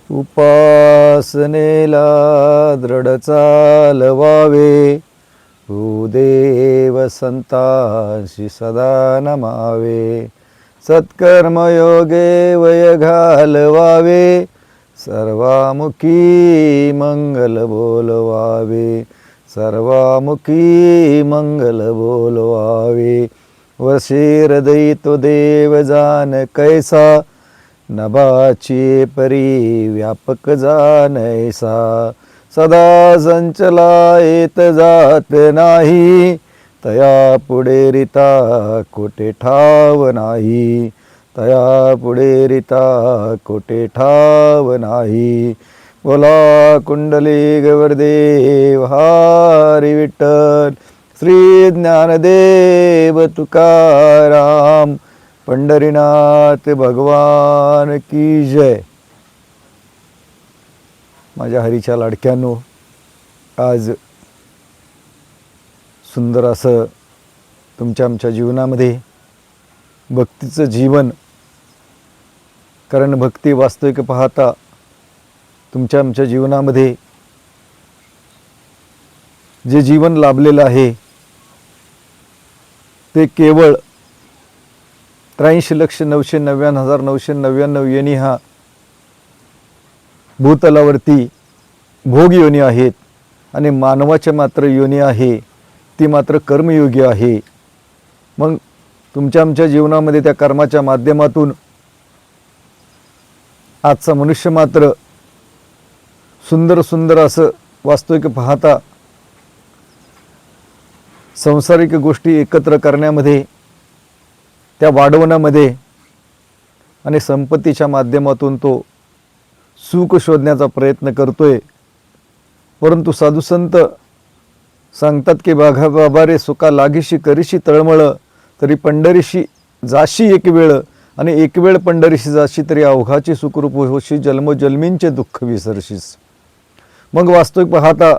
उपासनेला दृढ चालवावे, भूदेव संतांशी सदा नमावे. सत्कर्मयोगे वय घालवावे, सर्वामुखी मंगल बोलवावे. सर्वामुखी मंगल बोलवावे. वशी हृदयी तो देव जान कैसा, नभाची परी व्यापक जाणैसा. सदा संचला येत जात नाही, तया पुढे रिता कोठे ठाव नाही. तया पुढे रिता कोठे ठाव नाही. बोला कुंडली गवरदेव हरी विठ्ठल. श्री ज्ञानदेव तुकाराम, पंढरीनाथ भगवान की जय. माझ्या हरीच्या लाडक्यांनो, आज सुंदर असं तुमच्या आमच्या जीवनामध्ये भक्तीचं जीवन, कारण भक्ती वास्तविक पाहता तुमच्या आमच्या जीवनामध्ये जे जीवन लाभलेलं आहे ते केवळ 83,999,999 योनी हा भूतलावरती भोग योनी आहेत आणि मानवाच्या मात्र योनी आहे ती मात्र कर्मयोगी आहे. मग तुमच्या आमच्या जीवनामध्ये त्या कर्माच्या माध्यमातून आजचा मनुष्य मात्र सुंदर सुंदर असं वास्तविक पाहता सांसारिक गोष्टी एकत्र करण्यामध्ये, त्या वाढवण्यामध्ये आणि संपत्तीच्या माध्यमातून तो सुख शोधण्याचा प्रयत्न करतोय. परंतु साधुसंत सांगतात की बाघा बाबा रे, सुका लागिशी करीशी तळमळ, तरी पंढरीशी जाशी एक वेळ, आणि एक वेळ पंढरीशी जाशी, तरी अवघाची सुखरूप होशी, जन्मोजन्मींचे दुःख विसरशीस. मग वास्तविक पाहता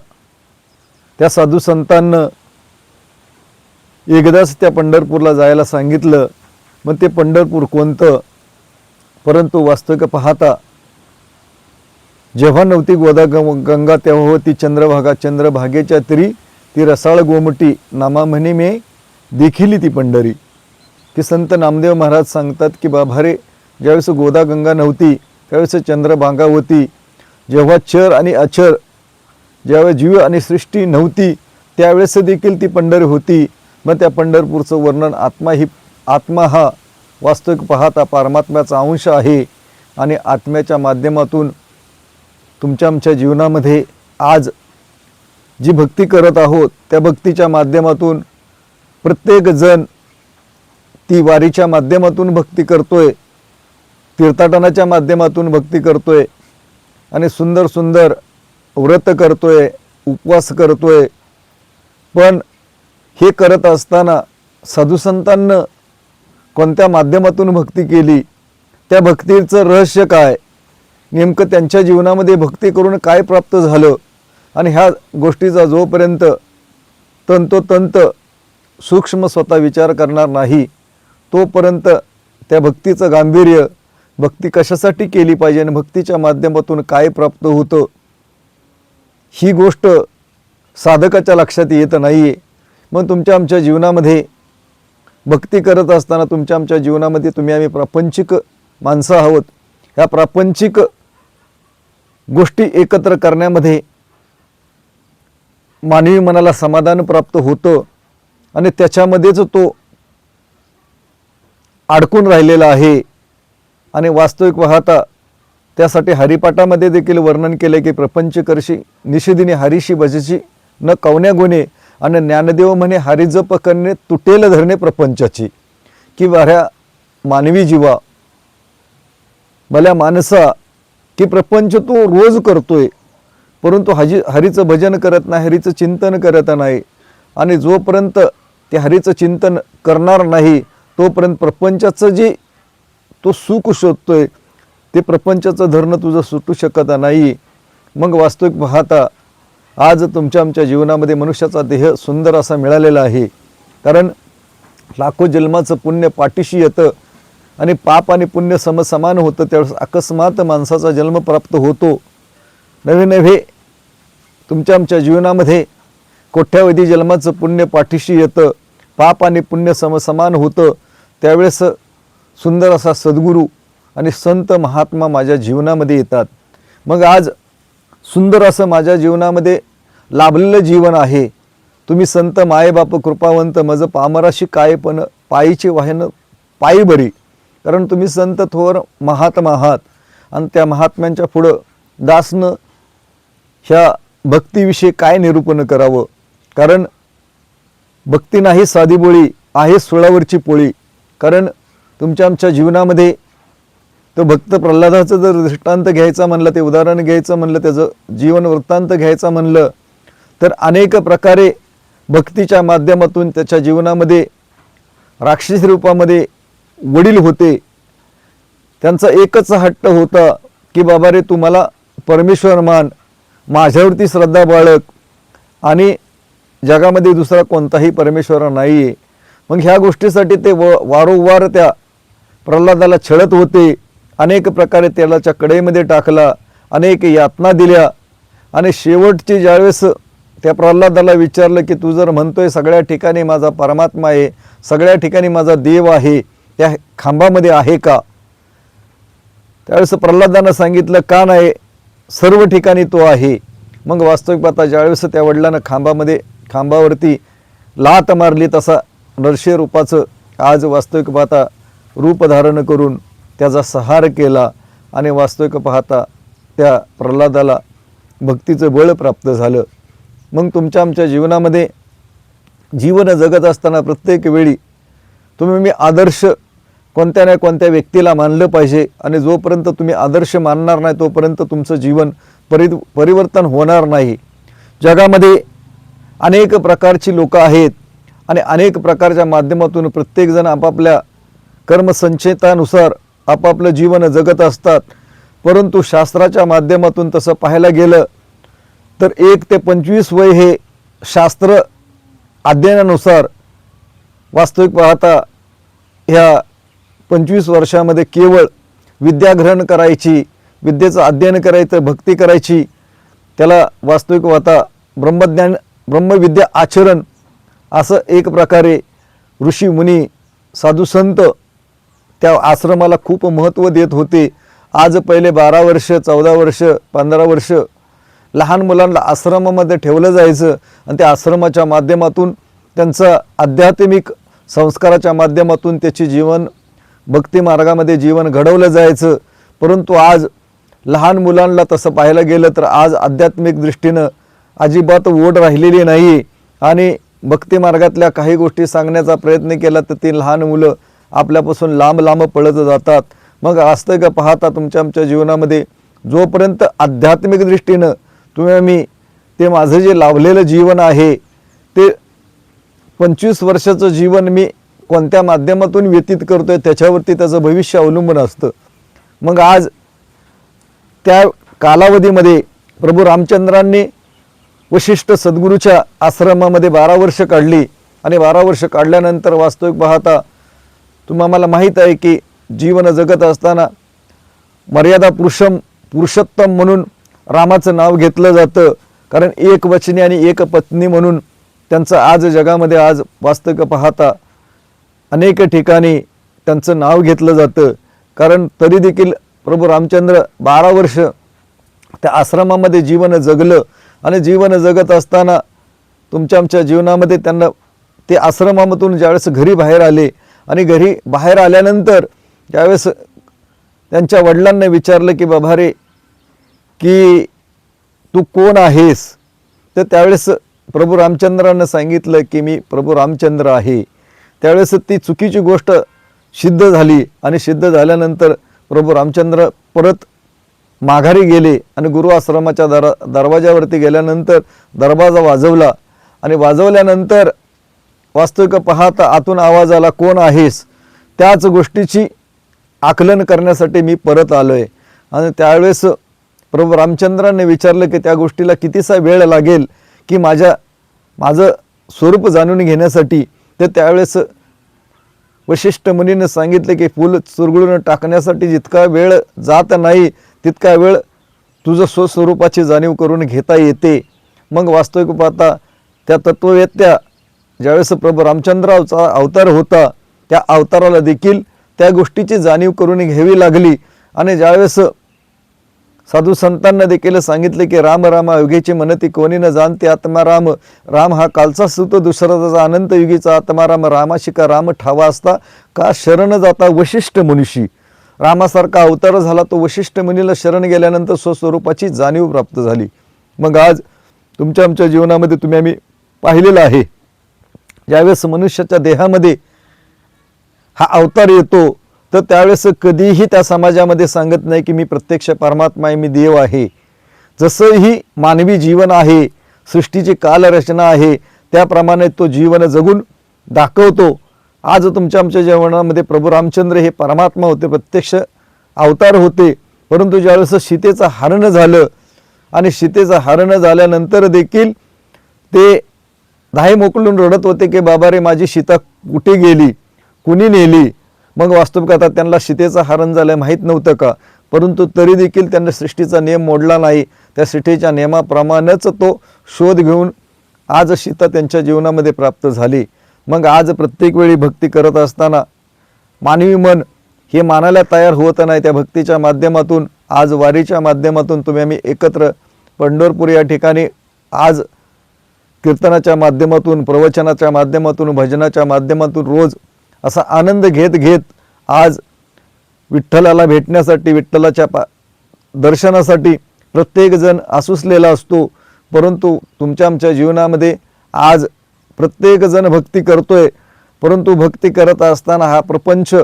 त्या साधुसंतांना एकदाच त्या पंढरपूरला जायला सांगितलं. मग ते पंढरपूर कोणतं? परंतु वास्तविक पाहता जेव्हा नव्हती गोदा गंगा तेव्हा होती चंद्रभागा. चंद्रभागेच्या तरी ती रसाळ गोमटी, नामा म्हणे मे देखील ती पंढरी. की संत नामदेव महाराज सांगतात की बाबा रे, ज्यावेळेस गोदा गंगा नव्हती त्यावेळेस चंद्रभागा होती. जेव्हा चर आणि अचर, ज्यावेळेस जीव आणि सृष्टी नव्हती त्यावेळेस देखील ती पंढरी होती. मग त्या पंढरपूरचं वर्णन आत्मा हा वास्तविक पाहता परमात्म्याचा अंश आहे. आणि आत्म्याच्या माध्यमातून तुमच्या आमच्या जीवनामध्ये आज जी भक्ती करत आहोत त्या भक्तीच्या माध्यमातून प्रत्येक जण ती वारीच्या माध्यमातून भक्ती करतोय, तीर्थाटनाच्या माध्यमातून भक्ती करतोय, आणि सुंदर सुंदर व्रत करतोय, उपवास करतोय. पण हे करत असताना साधुसंतांना कोणत्या माध्यमातून भक्ती केली, त्या भक्तीचं रहस्य काय, नेमकं त्यांच्या जीवनामध्ये भक्ती करून काय प्राप्त झालं, आणि ह्या गोष्टीचा जोपर्यंत तंतोतंत सूक्ष्म स्वतः विचार करणार नाही तोपर्यंत त्या भक्तीचं गांभीर्य, भक्ती कशासाठी केली पाहिजे आणि भक्तीच्या माध्यमातून काय प्राप्त होतं, ही गोष्ट साधकाच्या लक्षात येत नाही आहे. मग तुमच्या आमच्या जीवनामध्ये भक्ती करत असताना तुमच्या आमच्या जीवनामध्ये आम्ही प्रापंचिक माणसं आहोत. ह्या प्रापंचिक गोष्टी एकत्र करण्यामध्ये मानवी मनाला समाधान प्राप्त होतं आणि त्याच्यामध्येच तो अडकून राहिलेला आहे. आणि वास्तविक पाहता त्यासाठी हरिपाठामध्ये देखील वर्णन केले की प्रपंच करशी निषेधिनी हरीशी भजशी न कवन्या गुणे, आणि ज्ञानदेव म्हणे हरिजप करणे तुटेल धरणे प्रपंचाची. की वाऱ्या मानवी जीवा, भल्या माणसा, की प्रपंच तो रोज करतोय परंतु हरीचं भजन करत नाही, हरीचं चिंतन करत नाही. आणि जोपर्यंत ते हरीचं चिंतन करणार नाही तोपर्यंत प्रपंचाचं जे तो सुख शोधतोय ते प्रपंचाचं धरणं तुझं सुटू शकत नाही. मग वास्तविक पाहता आज तुमच्या आमच्या जीवनामध्ये मनुष्याचा देह सुंदर असा मिळालेला आहे. कारण लाखो जन्माचं पुण्य पाठीशी येतं आणि पाप आणि पुण्य समसमान होतं, त्यावेळेस अकस्मात माणसाचा जन्म प्राप्त होतो. नवे नवे तुमच्या आमच्या जीवनामध्ये कोट्यावधी जन्माचं पुण्य पाठीशी येतं, पाप आणि पुण्य समसमान होतं. त्यावेळेस सुंदर असा सद्गुरू आणि संत महात्मा माझ्या जीवनामध्ये येतात. मग आज सुंदर असं माझ्या जीवनामध्ये लाभलेलं जीवन आहे. तुम्ही संत मायेबाप कृपावंत मज पामराशी काय पण पायीचे वाहन पायी बरी. कारण तुम्ही संत थोर महात्मा आहात आणि त्या महात्म्यांच्या पुढं दासनं ह्या भक्तीविषयी काय निरूपण करावं. कारण भक्ती नाही साधी बोळी, आहे सुळावरची पोळी. कारण तुमच्या आमच्या जीवनामध्ये तो भक्त प्रल्हादाचं जर दृष्टांत घ्यायचा म्हणलं, ते उदाहरण घ्यायचं म्हणलं, त्याचं जीवन वृत्तांत घ्यायचा म्हणलं तर अनेक प्रकारे भक्तीच्या माध्यमातून त्याच्या जीवनामध्ये राक्षसी रूपामध्ये वडील होते. त्यांचा एकच हट्ट होता की बाबा रे, तू मला परमेश्वर मान, माझ्यावरती श्रद्धा बाळग आणि जगामध्ये दुसरा कोणताही परमेश्वर नाही आहे. मग ह्या गोष्टीसाठी ते वारंवार त्या प्रल्हादाला छळत होते. अनेक प्रकारे तेलाच्या कढईमध्ये टाकला, अनेक यातना दिल्या आणि शेवटची ज्यावेळेस त्या प्रल्हादाला विचारलं की तू जर म्हणतोय सगळ्या ठिकाणी माझा परमात्मा आहे, सगळ्या ठिकाणी माझा देव आहे, त्या खांबामध्ये आहे का? त्यावेळेस प्रल्हादानं सांगितलं का नाही, सर्व ठिकाणी तो आहे. मग वास्तविक पाहता ज्यावेळेस त्या वडिलांना खांबावरती लात मारली, तसा नरसिंह रूपाचं आज वास्तविक पाहता रूप धारण करून त्याचा संहार केला आणि वास्तविक पाहता त्या प्रल्हादाला भक्तीचं बळ प्राप्त झालं. मग तुमच्या आमच्या जीवनामध्ये जीवन जगत असताना प्रत्येक वेळी तुम्ही मी आदर्श कोणत्या ना कोणत्या व्यक्तीला मानलं पाहिजे. आणि जोपर्यंत तुम्ही आदर्श मानणार नाही तोपर्यंत तुमचं जीवन परिवर्तन होणार नाही. जगामध्ये अनेक प्रकारची लोक आहेत आणि अनेक प्रकारच्या माध्यमातून प्रत्येकजण आपापल्या कर्मसंचितानुसार आपापलं जीवन जगत असतात. परंतु शास्त्राच्या माध्यमातून तसं पाहायला गेलं तर 1 ते 25 वय हे शास्त्र अध्ययनानुसार वास्तविक पाहता ह्या 25 वर्षामध्ये केवळ विद्याग्रहण करायची, विद्येचं अध्ययन करायचं, भक्ती करायची. त्याला वास्तविक पाहता ब्रह्मज्ञान ब्रह्मविद्या आचरण असं एक प्रकारे ऋषी मुनी साधू संत त्या आश्रमाला खूप महत्त्व देत होते. आज पहिले 12 वर्ष 14 वर्ष 15 वर्ष लहान मुलांना आश्रमामध्ये ठेवलं जायचं आणि त्या आश्रमाच्या माध्यमातून त्यांचं आध्यात्मिक संस्काराच्या माध्यमातून त्याचे जीवन भक्ती मार्गामध्ये जीवन घडवलं जायचं. परंतु आज लहान मुलांना तसं पाहायला गेलं तर आज आध्यात्मिक दृष्टीनं अजिबात ओढ राहिलेली नाही आणि भक्ती मार्गातल्या काही गोष्टी सांगण्याचा प्रयत्न केला तर ती लहान मुलं आपल्यापासून लांब लांब पळत जातात. मग वास्तविक पाहता तुमच्या आमच्या जीवनामध्ये जोपर्यंत आध्यात्मिक दृष्टीनं तुम्ही मी ते माझं जे लाभलेलं जीवन आहे ते 25 वर्षाचं जीवन मी कोणत्या माध्यमातून व्यतीत करतोय त्याच्यावरती त्याचं भविष्य अवलंबून असतं. मग आज त्या कालावधीमध्ये प्रभू रामचंद्रांनी वशिष्ठ सद्गुरूच्या आश्रमामध्ये 12 वर्ष काढली आणि 12 वर्ष काढल्यानंतर वास्तविक पाहता आम्हाला माहीत आहे की जीवन जगत असताना मर्यादा पुरुषोत्तम म्हणून रामाचं नाव घेतलं जातं. कारण एक वचनी आणि एक पत्नी म्हणून त्यांचं आज जगामध्ये आज वास्तविक पाहता अनेक ठिकाणी त्यांचं नाव घेतलं जातं. कारण तरी देखील प्रभू रामचंद्र 12 वर्ष त्या आश्रमामध्ये जीवन जगलं आणि जीवन जगत असताना तुमच्या आमच्या जीवनामध्ये त्यांना ते आश्रमामधून ज्यावेळेस घरी बाहेर आले आणि घरी बाहेर आल्यानंतर ज्यावेळेस त्यांच्या वडिलांना विचारलं की बाबा रे की तू कोण आहेस, तर त्यावेळेस प्रभू रामचंद्रानं सांगितलं की मी प्रभू रामचंद्र आहे. त्यावेळेस ती चुकीची गोष्ट सिद्ध झाली आणि सिद्ध झाल्यानंतर प्रभू रामचंद्र परत माघारी गेले आणि गुरु आश्रमाच्या दरवाजावरती गेल्यानंतर दरवाजा वाजवला आणि वाजवल्यानंतर वास्तविक पाहता आतून आवाज आला, कोण आहेस? त्याच गोष्टीची आकलन करण्यासाठी मी परत आलोय. आणि त्यावेळेस प्रभू रामचंद्राने विचारलं की त्या गोष्टीला कितीसा वेळ लागेल की माझं स्वरूप जाणून घेण्यासाठी. तर त्यावेळेस वशिष्ठ मुनीनं सांगितले की फूल चुरगळून टाकण्यासाठी जितका वेळ जात नाही तितका वेळ तुझं स्वस्वरूपाची जाणीव करून घेता येते. मग वास्तविक पाहता त्या तत्ववेत्या ज्यावेळेस प्रभू रामचंद्राचा अवतार होता त्या अवताराला देखील त्या गोष्टीची जाणीव करून घ्यावी लागली. आणि ज्यावेळेस साधू संतांना देखील सांगितले की राम राम युगीची म्हणती कोणी न जाणते आत्मा राम, राम हा कालचा सुत दुसराचा अनंत युगीचा आत्मा राम, रामाशी का राम ठावा असता का शरण जाता वशिष्ठ मुनीशी. रामासारखा अवतार झाला तो वशिष्ठ मुनीला शरण गेल्यानंतर स्वस्वरूपाची जाणीव प्राप्त झाली. मग आज तुमच्या आमच्या जीवनामध्ये आम्ही पाहिलेलं आहे ज्यावेळेस मनुष्याच्या देहामध्ये हा अवतार येतो तर त्यावेळेस कधीही त्या समाजामध्ये सांगत नाही की मी प्रत्यक्ष परमात्मा आहे, मी देव आहे. जसंही मानवी जीवन आहे, सृष्टीची कालरचना आहे, त्याप्रमाणे तो जीवन जगून दाखवतो. आज तुमच्या आमच्या जीवनामध्ये प्रभू रामचंद्र हे परमात्मा होते, प्रत्यक्ष अवतार होते. परंतु ज्यावेळेस सीतेचं हरण झालं आणि सीतेचं हरण झाल्यानंतर देखील ते धाय मोकलून रडत होते की बाबा रे माझी सीता कुठे गेली, कुणी नेली. मग वास्तविक आता त्यांना सीतेचं हरण झालं माहीत नव्हतं का, परंतु तरी देखील त्यांनी सृष्टीचा नियम मोडला नाही. त्या सृष्टीच्या नियमाप्रमाणेच तो शोध घेऊन आज सीता त्यांच्या जीवनामध्ये प्राप्त झाली. मग आज प्रत्येक वेळी भक्ती करत असताना मानवी मन हे मानायला तयार होत नाही. त्या भक्तीच्या माध्यमातून आज वारीच्या माध्यमातून आम्ही एकत्र पंढरपूर या ठिकाणी आज कीर्तनाच्या माध्यमातून, प्रवचनाच्या माध्यमातून, भजनाच्या माध्यमातून रोज असा आनंद घेत घेत आज विठ्ठलाला भेटण्यासाठी, विठ्ठलाच्या दर्शनासाठी प्रत्येकजण आसुसलेला असतो. परंतु तुमच्या आमच्या जीवनामध्ये आज प्रत्येकजण भक्ती करतोय, परंतु भक्ती करत असताना हा प्रपंच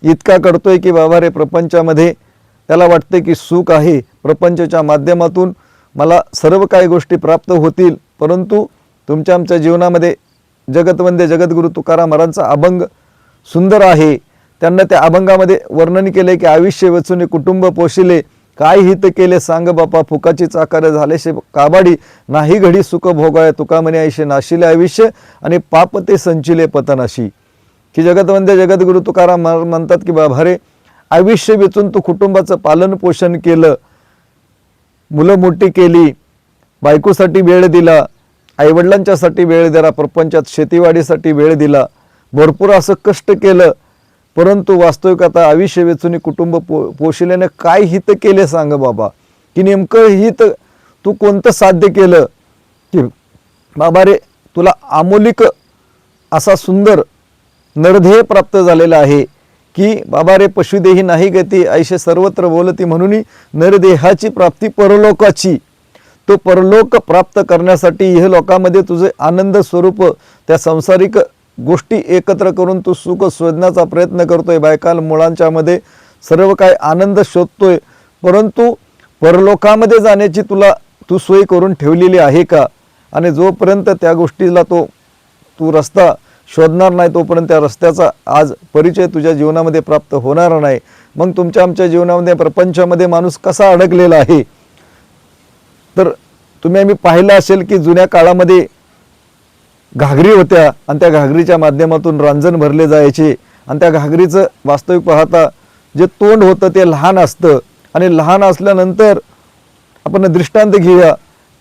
इतका करतोय की बाबा रे प्रपंचामध्ये त्याला वाटते की सुख आहे, प्रपंचाच्या माध्यमातून मला सर्व काही गोष्टी प्राप्त होतील. परंतु तुमच्या आमच्या जीवनामध्ये जगतवंदे जगद्गुरु तुकाराम महाराजांचा अभंग सुंदर आहे. त्यांना त्या अभंगामध्ये वर्णन केले की आयुष्य वेचून कुटुंब पोशिले, काय हित केले सांग बापा, फुकाची चाकर झालेशे काबाडी, नाही घडी सुख भोगाय तुका म्हणे आयुष्य नाशिले आयुष्य, आणि पाप ते संचिले पतनाशी. की जगतवंदे जगद्गुरु तुकाराम म्हणतात की बाबा रे आयुष्य वेचून तू कुटुंबाचं पालन पोषण केलं, मुलं मोठी केली, बायकोसाठी वेळ दिला, आईवडिलांच्यासाठी वेळ दिला, प्रपंचात शेतीवाडीसाठी वेळ दिला, भरपूर असं कष्ट केलं. परंतु वास्तविक आता आयुष्य वेचून कुटुंब पोषल्याने काय हित केले सांग बाबा, की नेमकं हित तू कोणतं साध्य केलं की बाबा रे तुला आमोलिक असा सुंदर नरदेह प्राप्त झालेला आहे. की बाबा रे पशुदेही नाही गती ऐशे सर्वत्र बोलती, म्हणून नरदेहाची प्राप्ती परलोकाची. तो परलोक प्राप्त करण्यासाठी इह लोकामध्ये तुझे आनंद स्वरूप त्या सांसारिक गोष्टी एकत्र करून तू सुख शोधण्याचा प्रयत्न करतोय. बायकाल मुलांच्या मध्ये सर्व काय आनंद शोधतोय, परंतु परलोकामध्ये जाण्याची तू सोय करून ठेवलेली आहे का. आणि जोपर्यंत त्या गोष्टीला तू रस्ता शोधणार नाही तोपर्यंत त्या रस्त्याचा आज परिचय तुझ्या जीवनामध्ये प्राप्त होणार नाही. मग तुमच्या आमच्या जीवनामध्ये प्रपंचामध्ये माणूस कसा अडकलेला आहे. तर आम्ही पाहिलं असेल की जुन्या काळामध्ये घागरी होत्या आणि त्या घागरीच्या माध्यमातून रांजण भरले जायचे. आणि त्या घागरीचं वास्तविक पाहता जे तोंड होतं ते लहान असतं. आणि लहान असल्यानंतर आपण दृष्टांत घेऊया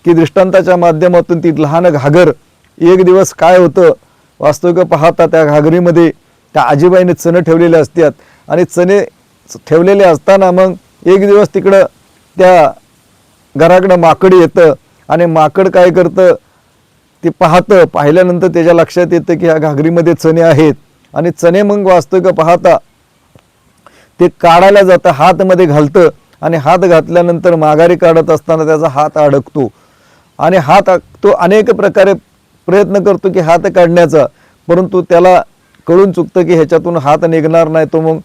की दृष्टांताच्या माध्यमातून ती लहान घागर एक दिवस काय होतं, वास्तविक पाहता त्या घागरीमध्ये त्या आजीबाईने चणे ठेवलेले असतात. आणि चणे ठेवलेले असताना मग एक दिवस तिकडं त्या घराकडं माकड येतं. आणि माकड काय करतं ते पाहिल्यानंतर त्याच्या लक्षात येतं की ह्या घागरीमध्ये चणे आहेत. आणि चणे मग वास्तविक पाहता ते काढायला जातं, हातमध्ये घालतं. आणि हात घातल्यानंतर माघारी काढत असताना त्याचा हात अडकतो. आणि तो अनेक प्रकारे प्रयत्न करतो की हात काढण्याचा, परंतु त्याला कळून चुकतं की ह्याच्यातून हात निघणार नाही. तो मग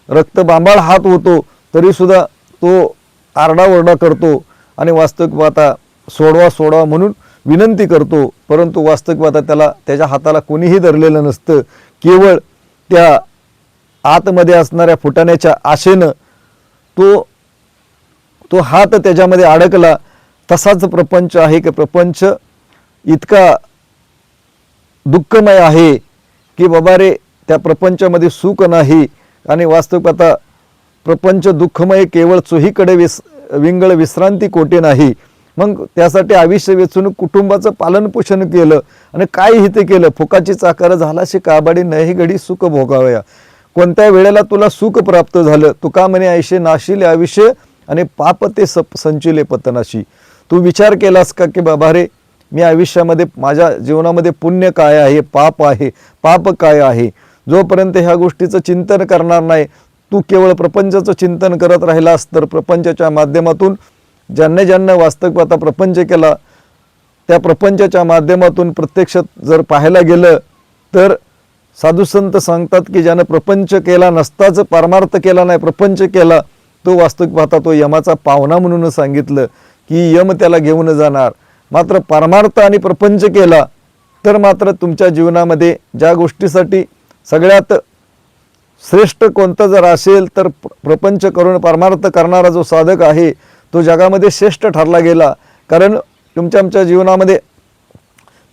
रक्तबांबाळ हात होतो तरी सुद्धा तो आरडाओरडा करतो. आणि वास्तविक पाहता सोडवा म्हणून विनंती करतो. परंतु वास्तविक पाहता त्याच्या हाताला कोणीही धरलेलं नसतं. केवळ त्या आतमध्ये असणाऱ्या फुटाण्याच्या आशेनं तो हात त्याच्यामध्ये अडकला. तसाच प्रपंच आहे की प्रपंच इतका दुःखमय आहे की बाबा रे त्या प्रपंचामध्ये सुख नाही आणि वास्तविक आता प्रपंच दुःखमय केवळ चोहीकडे विंगळ विश्रांती कोठे नाही. मग त्यासाठी आयुष्य वेचून कुटुंबाचं पालनपोषण केलं आणि काय हिते केलं, फुकाची चाकर झालाशी काबाडी नाही घडी सुख भोगावया. कोणत्या वेळेला तुला सुख प्राप्त झालं, तुका म्हणे ऐशे नाशिले आयुष्य आणि पाप ते संचिले पतनाशी. तू विचार केलास का की बाबा रे मी आयुष्यामध्ये माझ्या जीवनामध्ये पुण्य काय आहे, पाप आहे, पाप काय आहे. जोपर्यंत ह्या गोष्टीचं चिंतन करणार नाही, तू केवळ प्रपंचाचं चिंतन करत राहिलास तर प्रपंचाच्या माध्यमातून ज्यांना वास्तविक आता प्रपंच केला त्या प्रपंचाच्या माध्यमातून प्रत्यक्षात जर पाहायला गेलं तर साधू संत सांगतात की ज्यानं प्रपंच केला नसताच परमार्थ केला नाही, प्रपंच केला, तो वास्तविक पाहता तो यमाचा पावना म्हणून सांगितलं की यम त्याला घेऊन जाणार. मात्र परमार्थ आणि प्रपंच केला तर मात्र तुमच्या जीवनामध्ये ज्या गोष्टीसाठी सगळ्यात श्रेष्ठ कोणतं जर असेल तर प्रपंच करून परमार्थ करणारा जो साधक आहे तो जगामध्ये श्रेष्ठ ठरला गेला. कारण आमच्या जीवनामध्ये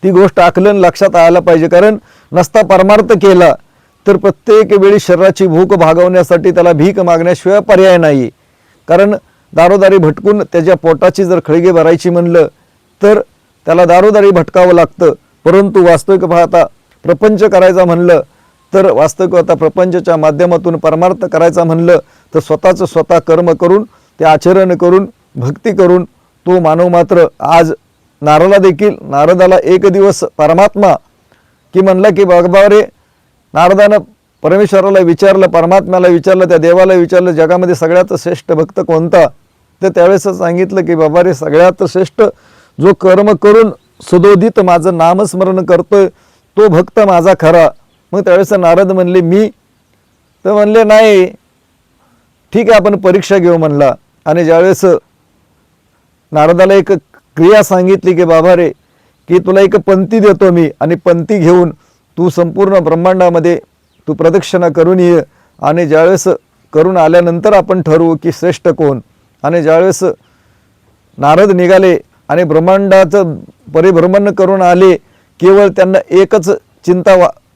ती गोष्ट आकलन लक्षात आयला पाहिजे. कारण नसता परमार्थ केला तर प्रत्येक वेळी शरीराची भूक भागवण्यासाठी त्याला भीक मागण्याशिवाय पर्याय नाही. कारण दारोदारी भटकून त्याच्या पोटाची जर खळगे भरायची म्हणलं तर त्याला दारोदारी भटकावं लागतं. परंतु वास्तविक पाहता प्रपंच करायचा म्हणलं तर वास्तविक आता प्रपंचाच्या माध्यमातून परमार्थ करायचा म्हणलं तर स्वतःचं स्वतः कर्म करून ते आचरण करून भक्ती करून तो मानव मात्र आज नारदाला एक दिवस परमात्मा की म्हणला की बाबा रे, नारदानं परमेश्वराला विचारलं, परमात्म्याला विचारलं, त्या देवाला विचारलं जगामध्ये सगळ्यात श्रेष्ठ भक्त कोणता. तर त्यावेळेस सांगितलं की बाबा रे सगळ्यात श्रेष्ठ जो कर्म करून सदोदित माझं नामस्मरण करतोय तो भक्त माझा खरा. मग त्यावेळेस नारद म्हणले मी, तर म्हणले नाही ठीक आहे आपण परीक्षा घेऊ म्हणला. आणि ज्यावेळेस नारदाला एक क्रिया सांगितली की बाबा रे की तुला एक पंक्ती देतो मी आणि पंक्ती घेऊन तू संपूर्ण ब्रह्मांडामध्ये तू प्रदक्षिणा करून ये आणि ज्यावेळेस करून आल्यानंतर आपण ठरवू की श्रेष्ठ कोण. आणि ज्यावेळेस नारद निघाले आणि ब्रह्मांडाचं परिभ्रमण करून आले, केवळ त्यांना एकच चिंता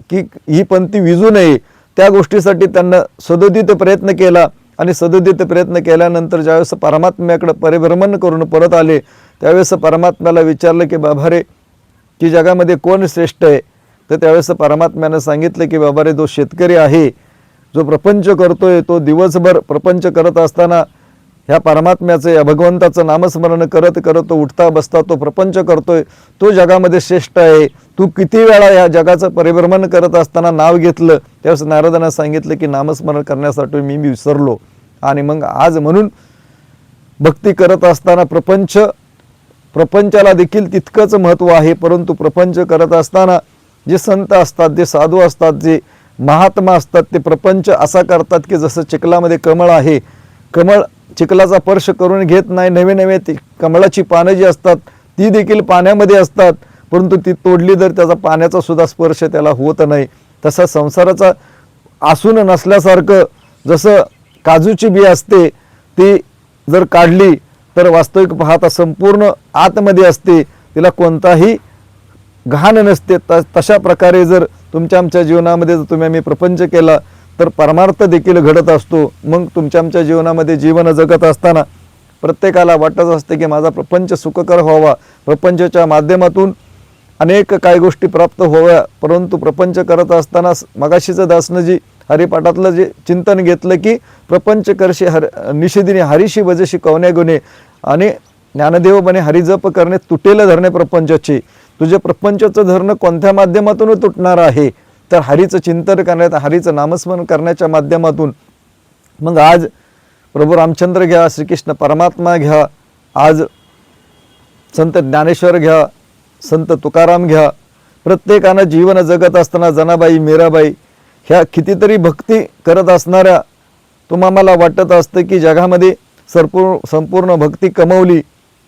की ही पंक्ती विजू नये त्या गोष्टीसाठी त्यांना सदोदित प्रयत्न केला. आणि सदोदित प्रयत्न केल्यानंतर ज्यावेळेस परमात्म्याकडे परिभ्रमण करून परत आले त्यावेळेस परमात्म्याला विचारलं की बाबा रे की जगामध्ये कोण श्रेष्ठ आहे. तर त्यावेळेस परमात्म्यानं सांगितलं की बाबा रे जो शेतकरी आहे, जो प्रपंच करतोय, तो दिवसभर प्रपंच करत असताना ह्या परमात्म्याचं या भगवंताचं नामस्मरण करत करत तो उठता बसता तो प्रपंच करतोय, तो जगामध्ये श्रेष्ठ आहे. तू किती वेळा या जगाचं परिभ्रमण करत असताना नाव घेतलं. त्यावेळेस नारदांना सांगितलं की नामस्मरण करण्यासाठी मी विसरलो. आणि मग आज म्हणून भक्ती करत असताना प्रपंचाला देखील तितकंच महत्त्व आहे. परंतु प्रपंच करत असताना जे संत असतात, जे साधू असतात, जे महात्मा असतात ते प्रपंच असा करतात की जसं चिखलामध्ये कमळ आहे, कमळ चिखलाचा स्पर्श करून घेत नाही. नवे नवे ती कमळाची पानं जी असतात ती देखील पाण्यामध्ये असतात, परंतु ती तोडली तर त्याचा पाण्याचा सुद्धा स्पर्श त्याला होत नाही. तसा संसाराचा आसून नसल्यासारखं जसं काजूची बी असते ती जर काढली तर वास्तविक पाहता संपूर्ण आतमध्ये असते, तिला कोणताही घाण नसते. तशा प्रकारे जर आमच्या जीवनामध्ये जर तुम्ही आम्ही प्रपंच केला तर परमार्थ देखील घडत असतो. मग आमच्या जीवनामध्ये जीवन जगत असताना प्रत्येकाला वाटत असते की माझा प्रपंच सुखकर व्हावा, प्रपंचाच्या माध्यमातून अनेक काही गोष्टी प्राप्त व्हाव्या. परंतु प्रपंच करत असताना मगाशीच दासनं जी हरिपाठातलं जे चिंतन घेतलं की प्रपंच करशी निषेधिने हरीशी वजशी कवन्या गुणे आणि ज्ञानदेव बने हरिजप करणे तुटेल धरणे प्रपंचाचे. तुझे प्रपंचाचं धरणं कोणत्या माध्यमातून तुटणार आहे तर हरीचं चिंतन करण्यात, हरीचं नामस्मरण करण्याच्या माध्यमातून. मग आज प्रभू रामचंद्र घ्या, श्रीकृष्ण परमात्मा घ्या, आज संत ज्ञानेश्वर घ्या, संत तुकाराम घ्या, प्रत्येकानं जीवन जगत असताना जनाबाई, मीराबाई ह्या कितीतरी भक्ती करत असणाऱ्या तुम्हाला वाटत असतं की जगामध्ये संपूर्ण भक्ती कमवली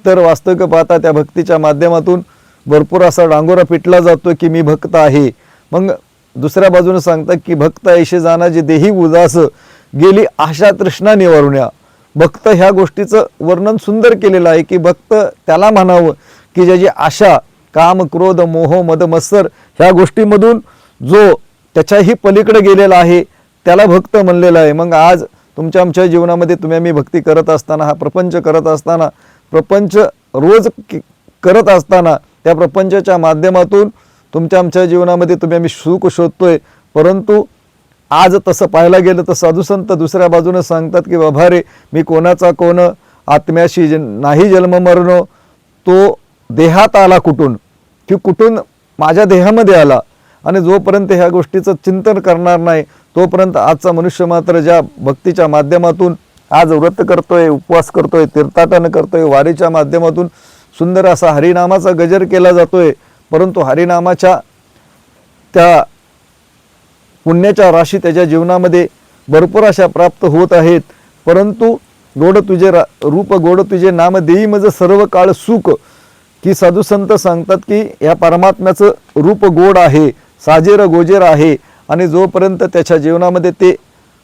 तर वास्तविक पाहता त्या भक्तीच्या माध्यमातून भरपूर असा डांगोरा पिटला जातो की मी भक्त आहे. मग दुसऱ्या बाजूने सांगतात की भक्त ऐशे जाना जे देही उदास गेली आशा तृष्णा निवारुण्या. भक्त ह्या गोष्टीचं वर्णन सुंदर केलेलं आहे की भक्त त्याला म्हणावं की ज्याची आशा काम क्रोध मोह मद मत्सर ह्या गोष्टीमधून जो त्याच्याही पलीकडे गेलेला आहे, त्याला भक्त म्हणलेला आहे. मग आज तुमच्या आमच्या जीवनामध्ये तुम्ही आम्ही भक्ती करत असताना, हा प्रपंच करत असताना, प्रपंच रोज करत असताना त्या प्रपंचाच्या माध्यमातून तुमच्या आमच्या जीवनामध्ये तुम्ही आम्ही सुख शोधतोय. परंतु आज तसं पाहायला गेलं तर साधुसंत दुसऱ्या बाजूने सांगतात की बाबा रे, मी कोणाचा कोण, आत्म्याशी नाही जन्म मरण, तो देहात आला कुठून, की कुठून माझ्या देहामध्ये आला. आणि जोपर्यंत ह्या गोष्टीचं चिंतन करणार नाही तोपर्यंत आजचा मनुष्य मात्र ज्या भक्तीच्या माध्यमातून आज व्रत करतोय, उपवास करतोय, तीर्थाटन करतोय, वारीच्या माध्यमातून सुंदर असा हरिनामाचा गजर केला जातोय, परंतु हरिनामाच्या त्या पुण्याच्या राशी त्याच्या जीवनामध्ये भरपूर अशा प्राप्त होत आहेत. परंतु गोड तुझे रूप, गोड तुझे नाम देई मज सर्व काळ सुख, की साधू संत सांगतात की या परमात्म्याचं रूप गोड आहे, साजेर गोजेर आहे, आणि जोपर्यंत त्याच्या जीवनामध्ये ते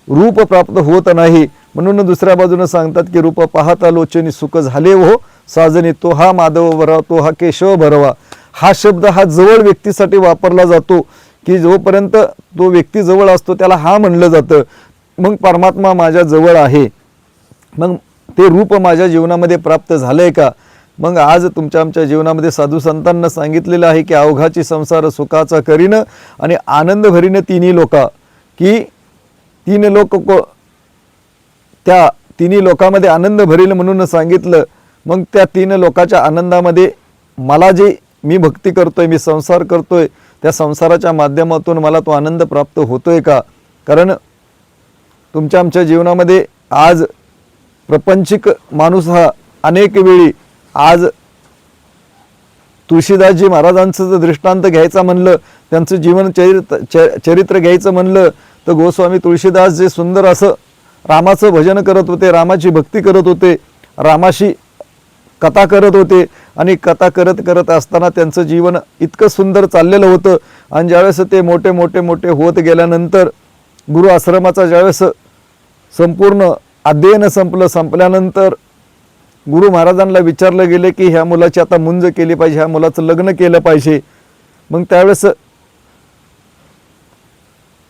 रूप प्राप्त होत नाही, म्हणून दुसऱ्या बाजूने सांगतात की रूप पाहता लोचनी सुख झाले हो साजनी, तो हा माधव भरवा, तो हा केशव भरवा. हा शब्द हा जवळ व्यक्तीसाठी वापरला जातो, की जोपर्यंत तो व्यक्ती जवळ असतो त्याला हा म्हणलं जातं. मग परमात्मा माझ्या जवळ आहे, मग ते रूप माझ्या जीवनामध्ये प्राप्त झालंय का. मग आज तुमच्या आमच्या जीवनामध्ये साधू संतांना सांगितलेलं आहे की अवघाची संसार सुखाचा करीन आणि आनंद भरीन तिन्ही लोका, की तीन लोक त्या तिन्ही लोकांमध्ये आनंद भरील म्हणून सांगितलं. मग त्या तीन लोकाच्या आनंदामध्ये मला जे मी भक्ती करतोय, मी संसार करतोय, त्या संसाराच्या माध्यमातून मला तो आनंद प्राप्त होतोय का. कारण तुमच्या आमच्या जीवनामध्ये आज प्रपंचिक माणूस हा अनेक वेळी, आज तुळशीदासजी महाराजांचं जर दृष्टांत घ्यायचा म्हणलं, त्यांचं जीवन चरित्र घ्यायचं म्हणलं तर गोस्वामी तुळशीदास जे सुंदर असं रामाचं भजन करत होते, रामाची भक्ती करत होते, रामाशी कथा करत होते, आणि कथा करत करत असताना त्यांचं जीवन इतकं सुंदर चाललेलं होतं. आणि ज्यावेळेस ते मोठे मोठे मोठे होत गेल्यानंतर गुरु आश्रमाचा ज्यावेळेस संपूर्ण अध्ययन संपल्यानंतर गुरु महाराजांना विचारलं गेले की ह्या मुलाची आता मुंज केली पाहिजे, ह्या मुलाचं लग्न केलं पाहिजे. मग त्यावेळेस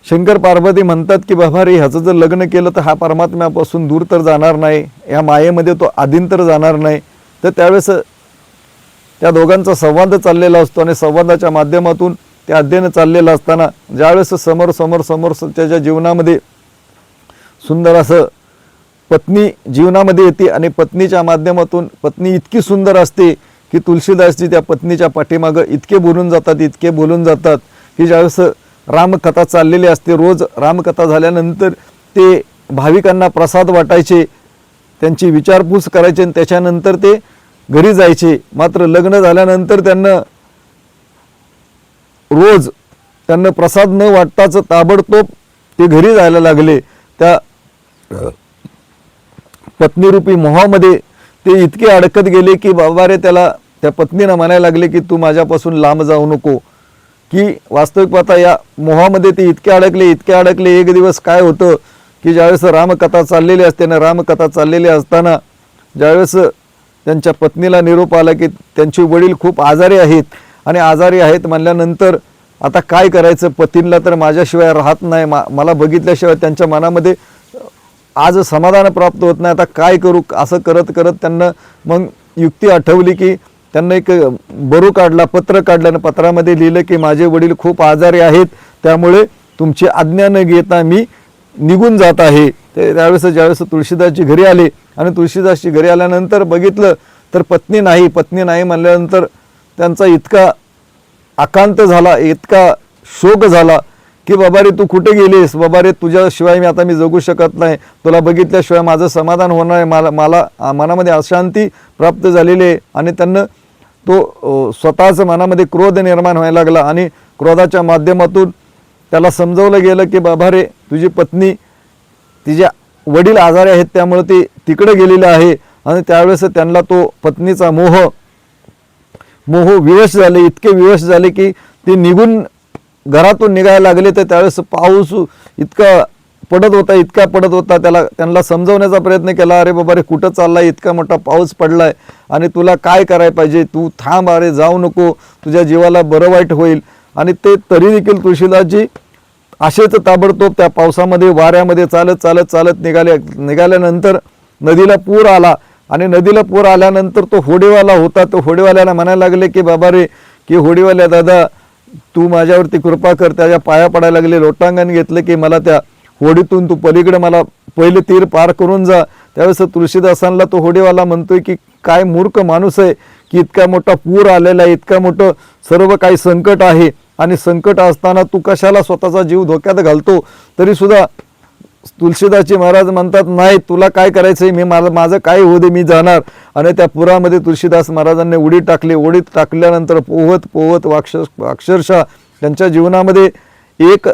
शंकर पार्वती म्हणतात की बाबा रे, ह्याचं जर लग्न केलं तर हा परमात्म्यापासून दूर तर जाणार नाही, या मायेमध्ये तो आधीन तर जाणार नाही. तर त्यावेळेस त्या दोघांचा संवाद चाललेला असतो, आणि संवादाच्या माध्यमातून ते अध्ययन चाललेलं असताना ज्यावेळेस समोर समोर समोर त्याच्या जीवनामध्ये सुंदर असं पत्नी जीवनामध्ये येते, आणि पत्नीच्या माध्यमातून पत्नी इतकी सुंदर असते की तुळशीदासजी त्या पत्नीच्या पाठीमागं इतके बोलून जातात की ज्यावेळेस रामकथा चाललेली असते, रोज रामकथा झाल्यानंतर ते भाविकांना प्रसाद वाटायचे, त्यांची विचारपूस करायचे, आणि त्याच्यानंतर ते घरी जायचे. मात्र लग्न झाल्यानंतर रोज त्यांना प्रसाद न वाटताच ताबडतोब ते घरी जायला लागले. त्या पत्नीरूपी मोहामध्ये ते इतके अडकत गेले की बाबा रे, त्याला त्या पत्नीनं म्हणायला लागले की तू माझ्यापासून लांब जाऊ नको. की वास्तविक पाहता या मोहामध्ये ते इतके अडकले. एक दिवस काय होतं की ज्यावेळेस रामकथा चाललेली असते ना, रामकथा चाललेली असताना ज्यावेळेस त्यांच्या पत्नीला निरोप आला की त्यांचे वडील खूप आजारी आहेत, आणि आजारी आहेत म्हणल्यानंतर आता काय करायचं, पतींना तर माझ्याशिवाय राहत नाही, मला बघितल्याशिवाय त्यांच्या मनामध्ये आज समाधान प्राप्त होत नाही, आता काय करू. असं करत करत त्यांना मग युक्ती आठवली की त्यांना एक पत्र काढलं, आणि पत्रामध्ये लिहिलं की माझे वडील खूप आजारी आहेत, त्यामुळे तुमची आज्ञा न घेता मी निघून जात आहे. त्यावेळेस ज्यावेळेस तुळशीदासजी घरी आले, आणि तुळशीदासजी घरी आल्यानंतर बघितलं तर पत्नी नाही म्हणल्यानंतर त्यांचा इतका आकांत झाला, इतका शोक झाला की बाबा रे, तू कुठे गेलीस, बाबा रे, तुझ्याशिवाय मी जगू शकत नाही, तुला बघितल्याशिवाय माझं समाधान होणार आहे, मला मनामध्ये अशांती प्राप्त झालेली आहे. आणि त्यांना तो स्वतःच मनामध्ये क्रोध निर्माण व्हायला लागला, आणि क्रोधाच्या माध्यमातून त्याला समजवलं गेलं की बाबा रे, तुझी पत्नी, तिच्या वडील आजारी आहेत, त्यामुळे ती तिकडे गेलेली आहे. आणि त्यावेळेस त्यांना तो पत्नीचा मोह विवश झाले, इतके विवश झाले की ते घरातून निघायला लागले. तर त्यावेळेस पाऊस इतका पडत होता, त्यांना समजवण्याचा प्रयत्न केला, अरे बाबा रे, कुठं चाललाय, इतका मोठा पाऊस पडलाय, आणि तुला काय करायला पाहिजे, तू थांब, अरे जाऊ नको, तुझ्या जीवाला बरं वाईट होईल. आणि ते तरी देखील तुळशीदासजी असेच ताबडतोब त्या पावसामध्ये वाऱ्यामध्ये चालत चालत चालत निघाल्यानंतर नदीला पूर आला आणि नदीला पूर आल्यानंतर तो होडीवाला होता. तो होडीवाल्याला म्हणायला लागले की बाबा रे, की होडीवाल्या दादा तू माझ्यावरती कृपा कर. त्याच्या पाया पडायला लागले, लोटांगण घेतलं की मला त्या होडीतून तू पलीकडे मला पहिले तीर पार करून जा. त्यावेळेस तुळशीदासांना तो होडीवाला म्हणतोय की काय मूर्ख माणूस आहे की इतका मोठा पूर आलेला आहे, इतका मोठं सर्व काही संकट आहे आणि संकट असताना तू कशाला स्वतःचा जीव धोक्यात घालतो. तरी सुद्धा तुळशीदासजी महाराज म्हणतात नाही तुला काय करायचंय, मी माझं काय होऊ दे, मी जाणार. आणि त्या पुरामध्ये तुळशीदास महाराजांनी उडी टाकली. उडीत टाकल्यानंतर पोहत पोहत अक्षरशः त्यांच्या जीवनामध्ये एक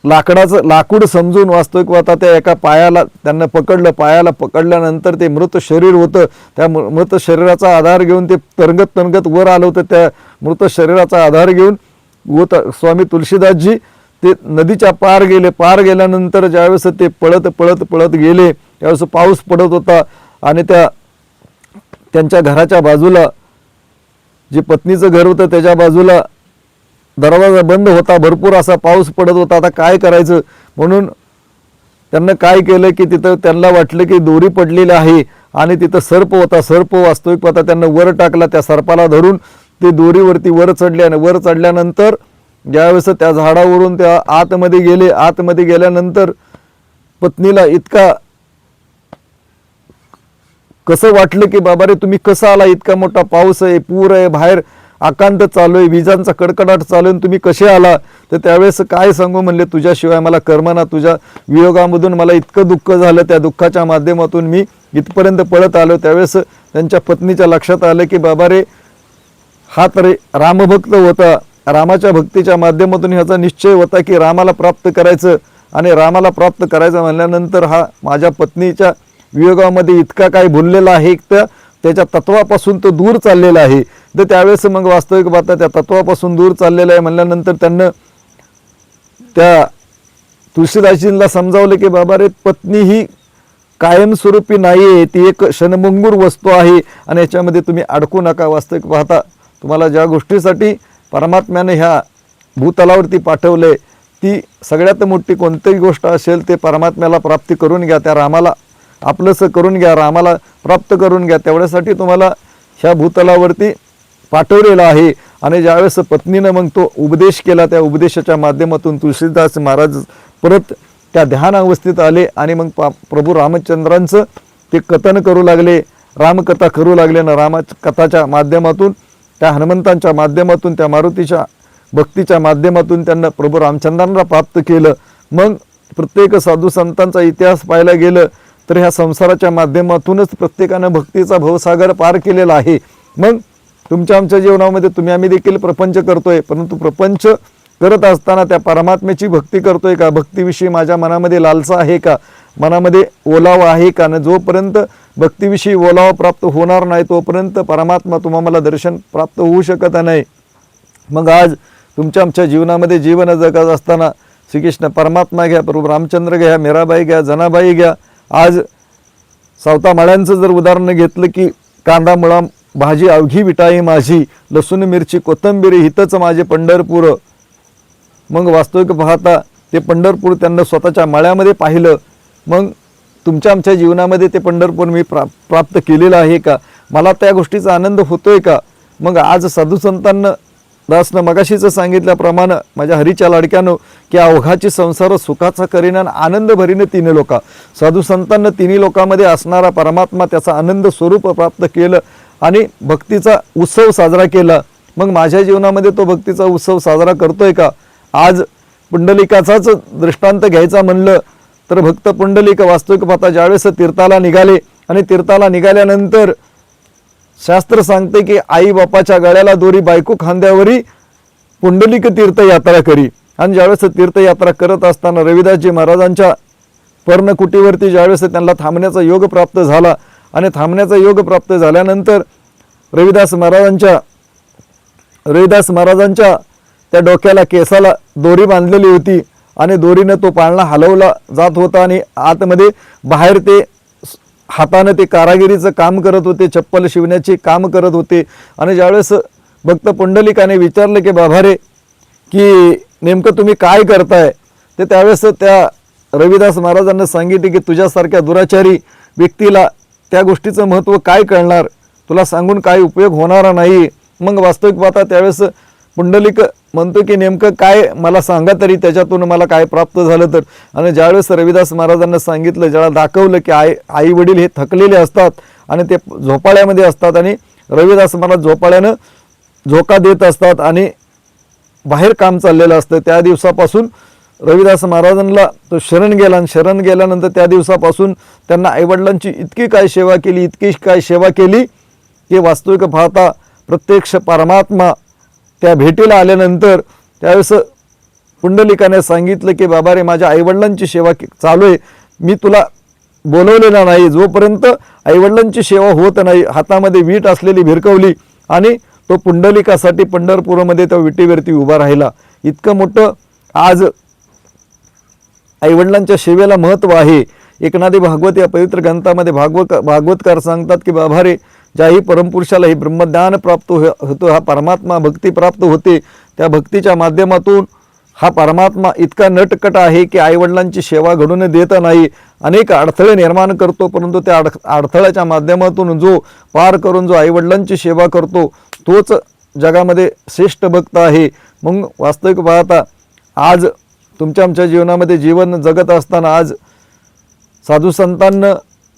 लाकूड समजून वास्तविक आता त्या एका पायाला त्यांना पकडलं. पायाला पकडल्यानंतर ते मृत शरीर होतं. त्या मृत शरीराचा आधार घेऊन ते तरंगत वर आलं होतं. त्या मृत शरीराचा आधार घेऊन स्वामी तुळशीदासजी ते नदीच्या पार गेले. पार गेल्यानंतर ज्यावेळेस ते पळत पळत पळत गेले त्यावेळेस पाऊस पडत होता आणि त्यांच्या घराच्या बाजूला जे पत्नीचं घर होतं त्याच्या बाजूला दरवाजा बंद होता. भरपूर असा पाऊस पडत होता. आता काय करायचं म्हणून त्यांना काय केलं की तिथं त्यांना वाटलं की दोरी पडलेली आहे आणि तिथं सर्प होता. सर्प वास्तविक होता. त्यांना वर टाकला. त्या सर्पाला धरून ते दोरीवरती वर चढले आणि वर चढल्यानंतर ज्यावेळेस त्या झाडावरून त्या आतमध्ये गेले. आतमध्ये गेल्यानंतर पत्नीला इतका कसं वाटलं की बाबा रे तुम्ही कसं आला, इतका मोठा पाऊस आहे, पूर आहे, बाहेर आकांत चालू आहे, विजांचा कडकडाट चालू आहे, तुम्ही कसे आला. तर त्यावेळेस काय सांगू म्हणले, तुझ्याशिवाय मला कर्मना, तुझ्या वियोगामधून मला इतकं दुःख झालं, त्या दुःखाच्या माध्यमातून मी इथपर्यंत पळत आलो. त्यावेळेस त्यांच्या पत्नीच्या लक्षात आलं की बाबा रे हा तर रामभक्त होता. रामाच्या भक्तीच्या माध्यमातून ह्याचा निश्चय होता की रामाला प्राप्त करायचं आणि रामाला प्राप्त करायचं म्हणल्यानंतर हा माझ्या पत्नीच्या वियोगामध्ये इतका काय भुललेला आहे तर त्याच्या तत्वापासून तो दूर चाललेला आहे. तर त्यावेळेस मग वास्तविक बाता त्या तत्वापासून दूर चाललेला आहे म्हणल्यानंतर त्यांना त्या तुळशीदासजींना समजावलं की बाबा रे पत्नी ही कायमस्वरूपी नाही आहे, ती एक क्षणभंगूर वस्तू आहे आणि याच्यामध्ये तुम्ही अडकू नका. वास्तविक पाहता तुम्हाला ज्या गोष्टीसाठी परमात्म्याने ह्या भूतलावरती पाठवले ती सगळ्यात मोठी कोणतीही गोष्ट असेल ते परमात्म्याला प्राप्ती करून घ्या, त्या रामाला आपलंसं करून घ्या, रामाला प्राप्त करून घ्या. तेवढ्यासाठी तुम्हाला ह्या भूतलावरती पाठवलेलं आहे. आणि ज्यावेळेस पत्नीनं मग तो उपदेश केला, त्या उपदेशाच्या माध्यमातून तुळशीदास महाराज परत त्या ध्यान अवस्थेत आले आणि मग प्रभू रामचंद्रांचं ते कथन करू लागले, रामकथा करू लागले ना. रामकथाच्या माध्यमातून त्या हनुमंतांच्या माध्यमातून त्या मारुतीच्या भक्तीच्या माध्यमातून त्यांना प्रभू रामचंद्रांना प्राप्त केलं. मग प्रत्येक साधू संतांचा इतिहास पाहायला गेलं तर ह्या संसाराच्या माध्यमातूनच प्रत्येकानं भक्तीचा भवसागर पार केलेला आहे. मग तुमच्या आमच्या जीवनामध्ये आम्ही देखील प्रपंच करतोय, परंतु प्रपंच करत असताना त्या परमात्म्याची भक्ती करतोय का, भक्तीविषयी माझ्या मनामध्ये लालसा आहे का, मनामध्ये ओलावा आहे का. न जोपर्यंत भक्तीविषयी ओलावा प्राप्त होणार नाही तोपर्यंत परमात्मा तुम्हाला दर्शन प्राप्त होऊ शकत नाही. मग आज तुमच्या आमच्या जीवनामध्ये जीवन जगत असताना श्रीकृष्ण परमात्मा घ्या, प्रभू रामचंद्र घ्या, मीराबाई घ्या, जनाबाई घ्या. आज सावता माळ्यांचं जर उदाहरण घेतलं की कांदा मुळा भाजी अवघी विटाई माझी, लसूण मिरची कोथंबिरी हितच माझे पंढरपूर. मग वास्तविक पाहता ते पंढरपूर त्यांना स्वतःच्या माळ्यामध्ये पाहिलं. मग तुमच्या आमच्या जीवनामध्ये ते पंढरपूर मी प्राप्त केलेलं आहे का, मला त्या गोष्टीचा आनंद होतोय का. मग आज साधू संतांना दासनं मगाशीच सांगितल्याप्रमाणे माझ्या हरीच्या लाडक्यानं की अवघाची संसार सुखाचा करीन आनंद भरीने तिन्ही लोका. साधू संतांना तिन्ही लोकांमध्ये असणारा परमात्मा त्याचा आनंद स्वरूप प्राप्त केलं आणि भक्तीचा उत्सव साजरा केला. मग माझ्या जीवनामध्ये तो भक्तीचा उत्सव साजरा करतोय का. आज पुंडलिकाचाच दृष्टांत घ्यायचा म्हणलं तर भक्त पुंडलिक वास्तविक पाहता ज्यावेळेस तीर्थाला निघाले आणि तीर्थाला निघाल्यानंतर शास्त्र सांगते की आई बापाच्या गळ्याला दोरी, बायको खांद्यावरी, पुंडलिक तीर्थयात्रा करी. आणि ज्यावेळेस तीर्थयात्रा करत असताना रविदासजी महाराजांच्या पर्णकुटीवरती ज्यावेळेस त्यांना थांबण्याचा योग प्राप्त झाला आणि थांबण्याचा योग प्राप्त झाल्यानंतर रविदास महाराजांच्या त्या डोक्याला केसाला दोरी बांधलेली होती आणि दोरीनं तो पाळणा हलवला जात होता आणि आतमध्ये बाहेर ते हाताने ते कारागिरीचं काम करत होते, चप्पल शिवण्याचे काम करत होते. आणि ज्यावेळेस भक्त पुंडलिकाने विचारलं की बाबा रे की नेमकं तुम्ही काय करताय, ते त्यावेळेस त्या रविदास महाराजांना सांगितले की तुझ्यासारख्या दुराचारी व्यक्तीला त्या गोष्टीचं महत्त्व काय कळणार, तुला सांगून काय उपयोग होणारा नाही. मग वास्तविक पाहता त्यावेळेस पुंडलिक म्हणतो की नेमकं काय मला सांगा तरी, त्याच्यातून मला काय प्राप्त झालं तर. आणि ज्यावेळेस रविदास महाराजांना सांगितलं, ज्याला दाखवलं की आई वडील हे थकलेले असतात आणि ते झोपाळ्यामध्ये असतात आणि रविदास महाराज झोपाळ्यानं झोका देत असतात आणि बाहेर काम चाललेलं असतं, त्या दिवसापासून रविदास महाराजांना तो शरण गेला आणि शरण गेल्यानंतर त्या दिवसापासून त्यांना आईवडिलांची इतकी काय सेवा केली, इतकी काय सेवा केली की वास्तविक पाहता प्रत्यक्ष परमात्मा त्या भेटीला आल्यानंतर त्यावेळेस पुंडलिकाने सांगितलं की बाबा रे, माझ्या आईवडिलांची सेवा चालू आहे, मी तुला बोलवलेला नाही. जोपर्यंत आईवडिलांची सेवा होत नाही, हातामध्ये वीट असलेली भिरकवली आणि तो पुंडलिकासाठी पंढरपूरमध्ये त्या विटीवरती उभा राहिला. इतकं मोठं आज आईवडिलांच्या सेवेला महत्त्व आहे. एकनाथी भागवत या पवित्र ग्रंथामध्ये भागवतकार सांगतात की बाबा रे, ज्याही परमपुरुषाला ही ब्रह्मज्ञान प्राप्त होतो, हा परमात्मा भक्ती प्राप्त होते, त्या भक्तीच्या माध्यमातून हा परमात्मा इतका नटकट आहे की आईवडिलांची सेवा घडून देत नाही, अनेक अडथळे निर्माण करतो, परंतु त्या अडथळ्याच्या माध्यमातून जो पार करून जो आईवडिलांची सेवा करतो तोच जगामध्ये श्रेष्ठ भक्त आहे. मग वास्तविक पाहता आज तुमच्या आमच्या जीवनामध्ये जीवन जगत असताना आज साधू संतांना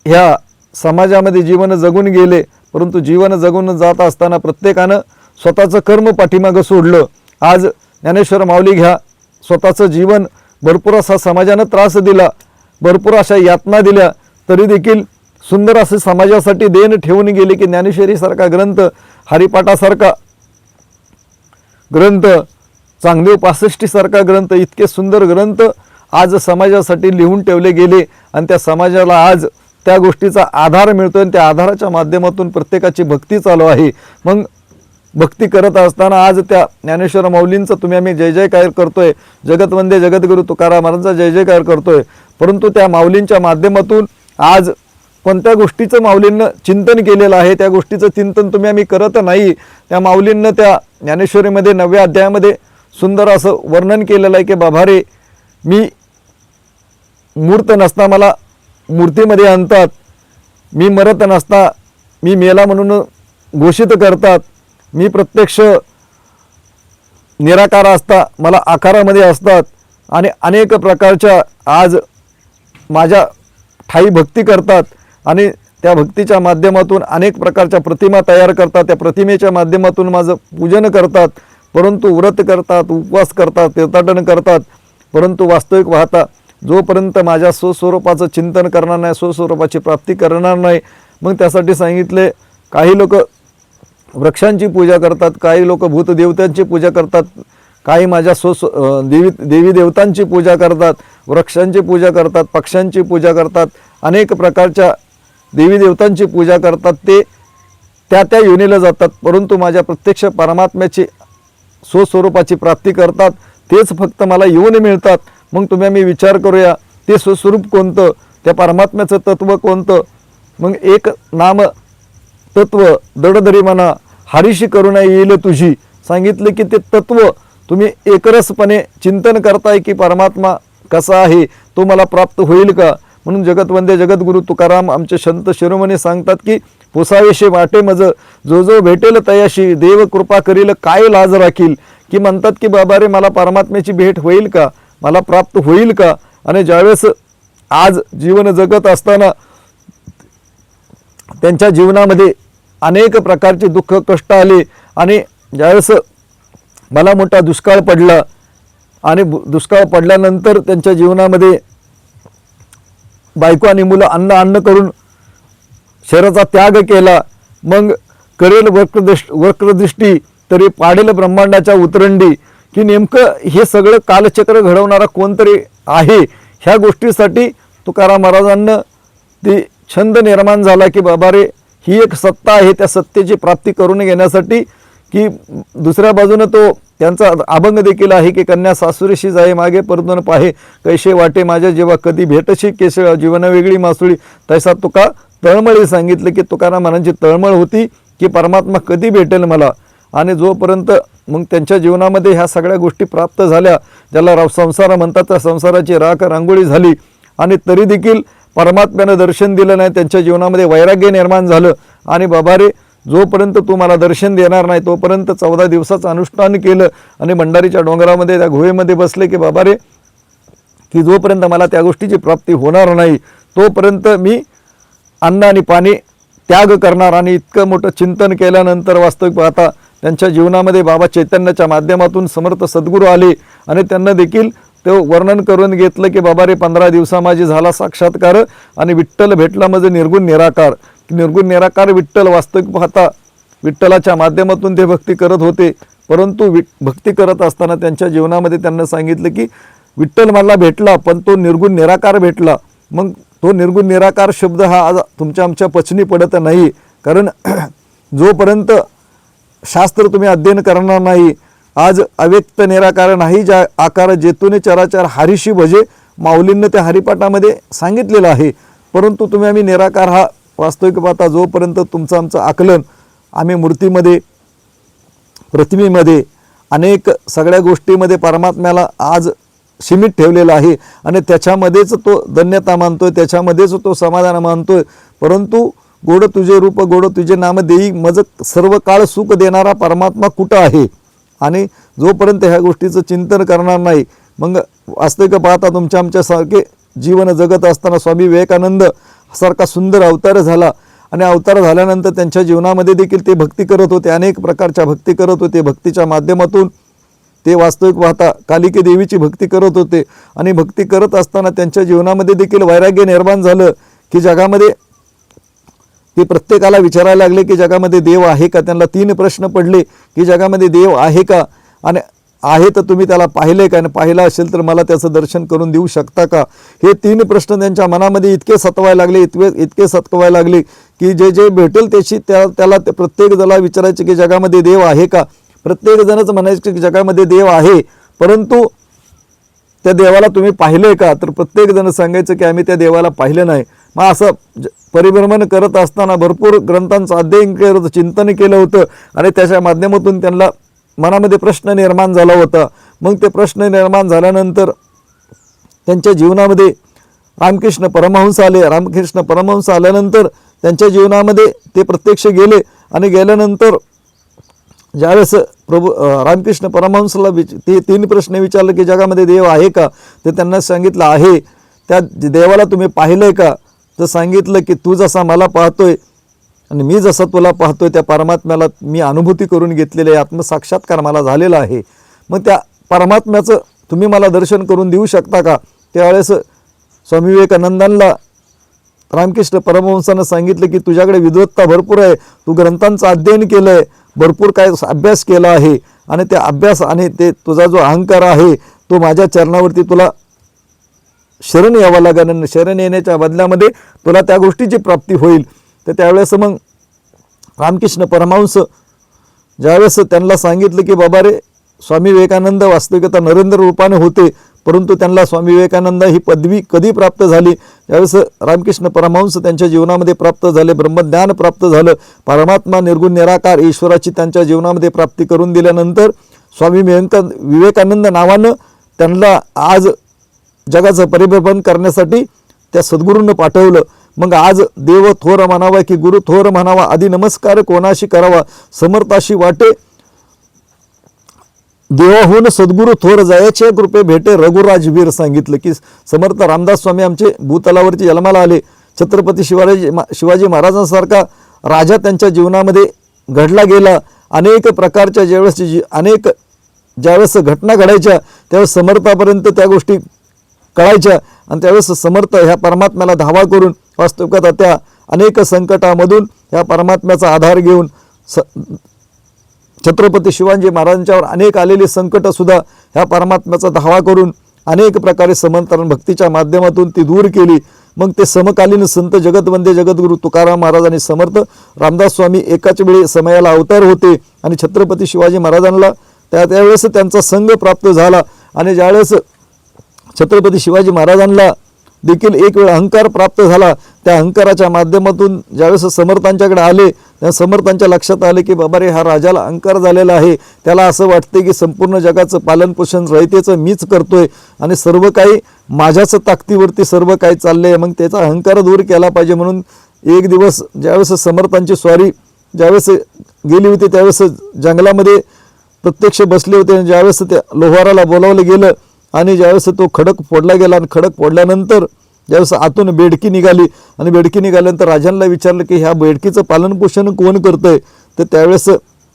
ह्या समाजामध्ये जीवन जगून गेले, परंतु जीवन जगून जात असताना प्रत्येकानं स्वतःचं कर्म पाठीमागं सोडलं. आज ज्ञानेश्वर माऊली घ्या, स्वतःचं जीवन भरपूर असा समाजानं त्रास दिला, भरपूर अशा यातना दिल्या, तरी देखील सुंदर असे समाजासाठी देण ठेवून गेले की ज्ञानेश्वरीसारखा ग्रंथ, हरिपाठासारखा ग्रंथ, चांगदेव 65 सारखा ग्रंथ, इतके सुंदर ग्रंथ आज समाजासाठी लिहून ठेवले गेले आणि त्या समाजाला आज त्या गोष्टीचा आधार मिळतोय आणि त्या आधाराच्या माध्यमातून प्रत्येकाची भक्ती चालू आहे. मग भक्ती करत असताना आज त्या ज्ञानेश्वर माऊलींचं तुम्ही आम्ही जय जयकार करतोय, जगतवंदे जगद्गुरु तुकाराम महाराजांचा जय जयकार करतोय, परंतु त्या माऊलींच्या माध्यमातून आज कोणत्या गोष्टीचं माऊलींनं चिंतन केलेलं आहे, त्या गोष्टीचं चिंतन तुम्ही आम्ही करत नाही. त्या माऊलींनं त्या ज्ञानेश्वरीमध्ये 9व्या अध्यायामध्ये सुंदर असं वर्णन केलेलं आहे की बाबा रे, मी मूर्त नसता मला मूर्तीमध्ये आणतात, मी मरत नसता मी मेला म्हणून घोषित करतात, मी प्रत्यक्ष निराकार असता मला आकारामध्ये असतात आणि अनेक प्रकारच्या आज माझ्या ठाई भक्ती करतात आणि त्या भक्तीच्या माध्यमातून अनेक प्रकारच्या प्रतिमा तयार करतात, त्या प्रतिमेच्या माध्यमातून माझं पूजन करतात, परंतु व्रत करतात, उपवास करतात, तीर्थाटन करतात, परंतु वास्तविक पाहता जोपर्यंत माझ्या स्वस्वरूपाचं चिंतन करणार नाही, स्वस्वरूपाची प्राप्ती करणार नाही. मग त्यासाठी सांगितले, काही लोक वृक्षांची पूजा करतात, काही लोक भूतदेवतांची पूजा करतात, काही माझ्या देवी देवतांची पूजा करतात, वृक्षांची पूजा करतात, पक्ष्यांची पूजा करतात, अनेक प्रकारच्या देवी देवतांची पूजा करतात, ते त्या योनीला जातात, परंतु माझ्या प्रत्यक्ष परमात्म्याची स्वस्वरूपाची प्राप्ती करतात, तेच फक्त मला येऊन मिळतात. मग तुम्ही आम्ही विचार करूया, ते स्वस्वरूप कोणतं, त्या परमात्म्याचं तत्व कोणतं. मग एक नाम तत्व दडधरी म्हणा, हरीशी करुणा येईल तुझी, सांगितले की ते तत्व तुम्ही एकरसपणे चिंतन करताय की परमात्मा कसा आहे, तो मला प्राप्त होईल का. म्हणून जगतवंदे जगद्गुरु तुकाराम आमचे संत शिरोमणी सांगतात की पुसावेशे वाटे मज, जो जो भेटेल तयाशी, देव कृपा करील काय लाज राखील. की म्हणतात की बाबा रे, मला परमात्म्याची भेट होईल का, मला प्राप्त होईल का. आणि ज्यावेळेस आज जीवन जगत असताना त्यांच्या जीवनामध्ये अनेक प्रकारचे दुःख कष्ट आले आणि ज्यावेळेस मला मोठा दुष्काळ पडला आणि दुष्काळ पडल्यानंतर त्यांच्या जीवनामध्ये बायको आणि मुलं अन्न करून शरीराचा त्याग केला. मग करेल वक्रदृष्टी तरी पाडेल ब्रह्मांडाच्या उतरंडी. की नेमकं हे सगळं कालचक्र घडवणारा कोणतरी आहे, ह्या गोष्टीसाठी तुकाराम महाराजांना ते छंद निर्माण झाला की बाबा रे, ही एक सत्ता आहे, त्या सत्तेची प्राप्ती करून घेण्यासाठी. की दुसऱ्या बाजूनं तो त्यांचा अभंग देखील आहे की कन्या सासुरीशी जाई मागे परतून पाहे, कैसे वाटे माझ्या जेव्हा कधी भेटशी केसळ, जीवन वेगळी मासुळी. तैसा तुका तळमळी सांगितलं की तुकाराम महाराजांची तळमळ होती की परमात्मा कधी भेटेल मला. आणि जोपर्यंत मग त्यांच्या जीवनामध्ये ह्या सगळ्या गोष्टी प्राप्त झाल्या, ज्याला संसार म्हणतात, त्या संसाराची राख रांगोळी झाली आणि तरी देखील परमात्म्यानं दर्शन दिलं नाही. त्यांच्या जीवनामध्ये वैराग्य निर्माण झालं आणि बाबा रे, जोपर्यंत तू मला दर्शन देणार नाही तोपर्यंत 14 दिवसाचं अनुष्ठान केलं आणि भंडारीच्या डोंगरामध्ये त्या गुहेमध्ये बसले की बाबा रे, की जोपर्यंत मला त्या गोष्टीची प्राप्ती होणार नाही तोपर्यंत मी अन्न आणि पाणी त्याग करणार. आणि इतकं मोठं चिंतन केल्यानंतर वास्तविक पाहता त्यांच्या जीवनामध्ये बाबा चैतन्याच्या माध्यमातून समर्थ सद्गुरू आले आणि त्यांना देखील ते वर्णन करून घेतलं की बाबा रे, 15 दिवसा माझी झाला साक्षात्कार आणि विठ्ठल भेटला म्हणजे निर्गुण निराकार. निर्गुण निराकार विठ्ठल वास्तविक पाहता विठ्ठलाच्या माध्यमातून ते भक्ती करत होते. परंतु भक्ती करत असताना त्यांच्या जीवनामध्ये त्यांना सांगितलं की विठ्ठल मला भेटला पण तो निर्गुण निराकार भेटला. मग तो निर्गुण निराकार शब्द हा आज तुमच्या आमच्या पचनी पडत नाही. कारण जोपर्यंत शास्त्र तुम्ही अध्ययन करणार नाही, आज अव्यक्त निराकार नाही ज्या आकार जेतूने चराचर हरीशी भजे, माऊलींनं त्या हरिपाठामध्ये सांगितलेलं आहे. परंतु तुम्ही आम्ही निराकार हा वास्तविक पाहता जोपर्यंत तुमचं आमचं आकलन आम्ही मूर्तीमध्ये, प्रतिमेमध्ये, अनेक सगळ्या गोष्टीमध्ये परमात्म्याला आज सीमित ठेवलेला आहे आणि त्याच्यामध्येच तो धन्यता मानतोय, त्याच्यामध्येच तो समाधान मानतोय. परंतु गोड तुझे रूप गोड तुझे नाम देई मज सर्व काळ सुख देणारा परमात्मा कुठं आहे? आणि जोपर्यंत ह्या गोष्टीचं चिंतन करणार नाही, मग वास्तविक पाहता तुमच्या आमच्यासारखे जीवन जगत असताना स्वामी विवेकानंद सारखा सुंदर अवतार झाला आणि अवतार झाल्यानंतर त्यांच्या जीवनामध्ये देखील ते भक्ती करत होते, अनेक प्रकारच्या भक्ती करत होते. भक्तीच्या माध्यमातून ते वास्तविक पाहता कालिके देवीची भक्ती करत होते आणि भक्ती करत असताना त्यांच्या जीवनामध्ये देखील वैराग्य निर्माण झालं की जगामध्ये ते प्रत्येकाला विचारायला लागले की जगामध्ये देव आहे का. त्यांना 3 प्रश्न पडले की जगामध्ये देव आहे का, आणि आहे तर तुम्ही त्याला पाहिले का, आणि पाहिला असेल तर मला त्याचं दर्शन करून देऊ शकता का. हे 3 प्रश्न त्यांच्या मनामध्ये इतके सतवायला लागले, इतके सतवायला लागले की जे जे भेटेल त्याची त्याला ते प्रत्येक जणाला विचारायचे की जगामध्ये देव आहे का. प्रत्येक जणच म्हणायचे की जगामध्ये देव आहे, परंतु त्या देवाला तुम्ही पाहिले का. तर प्रत्येक जण सांगायचं की आम्ही त्या देवाला पाहिलं नाही. मग असं परिभ्रमण करत असताना भरपूर ग्रंथांचं अध्ययन केलं होतं, चिंतन केलं होतं आणि त्याच्या माध्यमातून त्यांना मनामध्ये प्रश्न निर्माण झाला होता. मग ते प्रश्न निर्माण झाल्यानंतर त्यांच्या जीवनामध्ये रामकृष्ण परमहंस आले. रामकृष्ण परमहंस आल्यानंतर त्यांच्या जीवनामध्ये ते प्रत्यक्ष गेले आणि गेल्यानंतर ज्यावेळेस प्रभू रामकृष्ण परमहंसला ते 3 प्रश्न विचारले की जगामध्ये देव आहे का. ते त्यांना सांगितलं आहे. त्या देवाला तुम्ही पाहिलंय का. तर सांगितलं की तू जसा मला पाहतोय आणि मी जसा तुला पाहतोय त्या परमात्म्याला मी अनुभूती करून घेतलेली आहे, आत्मसाक्षात्कार मला झालेला आहे. मग त्या परमात्म्याचं तुम्ही मला दर्शन करून देऊ शकता का. त्यावेळेस स्वामी विवेकानंदांना रामकृष्ण परमहंसानं सांगितलं की तुझ्याकडे विद्वत्ता भरपूर आहे, तू ग्रंथांचं अध्ययन केलं आहे, भरपूर काय अभ्यास केला आहे आणि त्या अभ्यास आणि ते तुझा जो अहंकार आहे तो माझ्या चरणावरती तुला शरण यावं लागेल आणि शरण येण्याच्या बदल्यामध्ये तुला त्या गोष्टीची प्राप्ती होईल. तर त्यावेळेस मग रामकृष्ण परमहंस ज्यावेळेस त्यांना सांगितलं की बाबा रे, स्वामी विवेकानंद वास्तविकता नरेंद्र रूपाने होते, परंतु त्यांना स्वामी विवेकानंद ही पदवी कधी प्राप्त झाली. त्यावेळेस रामकृष्ण परमहंस त्यांच्या जीवनामध्ये प्राप्त झाले, ब्रह्मज्ञान प्राप्त झालं, परमात्मा निर्गुण निराकार ईश्वराची त्यांच्या जीवनामध्ये प्राप्ती करून दिल्यानंतर स्वामी विवेकानंद नावानं त्यांना आज जगाचं परिभ्रमण करण्यासाठी त्या सद्गुरूंना पाठवलं. मग आज देव थोर म्हणावा की गुरु थोर म्हणावा, आधी नमस्कार कोणाशी करावा, समर्थाशी वाटे देवाहून सद्गुरू थोर जायचे कृपे भेटे रघुराजवीर. सांगितलं की समर्थ रामदास स्वामी आमचे भूतलावरती जन्माला आले. छत्रपती शिवाजी महाराजांसारखा राजा त्यांच्या जीवनामध्ये घडला गेला. अनेक प्रकारच्या ज्यावेळेस घटना घडायच्या त्यावेळेस समर्थापर्यंत त्या गोष्टी कळायच्या आणि त्यावेळेस समर्थ ह्या परमात्म्याला धावा करून वास्तविकता त्या अनेक संकटामधून ह्या परमात्म्याचा आधार घेऊन छत्रपती शिवाजी महाराजांच्यावर अनेक आलेली संकटसुद्धा ह्या परमात्म्याचा धावा करून अनेक प्रकारे समर्थन भक्तीच्या माध्यमातून ती दूर केली. मग ते समकालीन संत जगतवंदे जगद्गुरू तुकाराम महाराज आणि समर्थ रामदास स्वामी एकाच वेळी समयाला अवतार होते आणि छत्रपती शिवाजी महाराजांना त्यावेळेस त्यांचा संघ प्राप्त झाला. आणि ज्यावेळेस छत्रपती शिवाजी महाराजांना देखील एक वेळ अहंकार प्राप्त झाला, त्या अहंकाराच्या माध्यमातून ज्यावेळेस समर्थांच्याकडे आले त्या समर्थांच्या लक्षात आले की बाबा रे, हा राजाला अहंकार झालेला आहे, त्याला असं वाटते की संपूर्ण जगाचं पालनपोषण रयतेचं मीच करतोय आणि सर्व काही माझ्याच ताकदीवरती सर्व काही चाललंय, मग त्याचा अहंकार दूर केला पाहिजे. म्हणून एक दिवस ज्यावेळेस समर्थांची स्वारी ज्यावेळेस गेली होती त्यावेळेस जंगलामध्ये प्रत्यक्ष बसले होते. ज्यावेळेस त्या लोहाराला बोलावलं गेलं आणि ज्यावेळेस तो खडक फोडला गेला आणि खडक फोडल्यानंतर ज्यावेळेस आतून बेडकी निघाली आणि बेडकी निघाल्यानंतर राजांना विचारलं की ह्या बेडकीचं पालनपोषण कोण करतंय, तर त्यावेळेस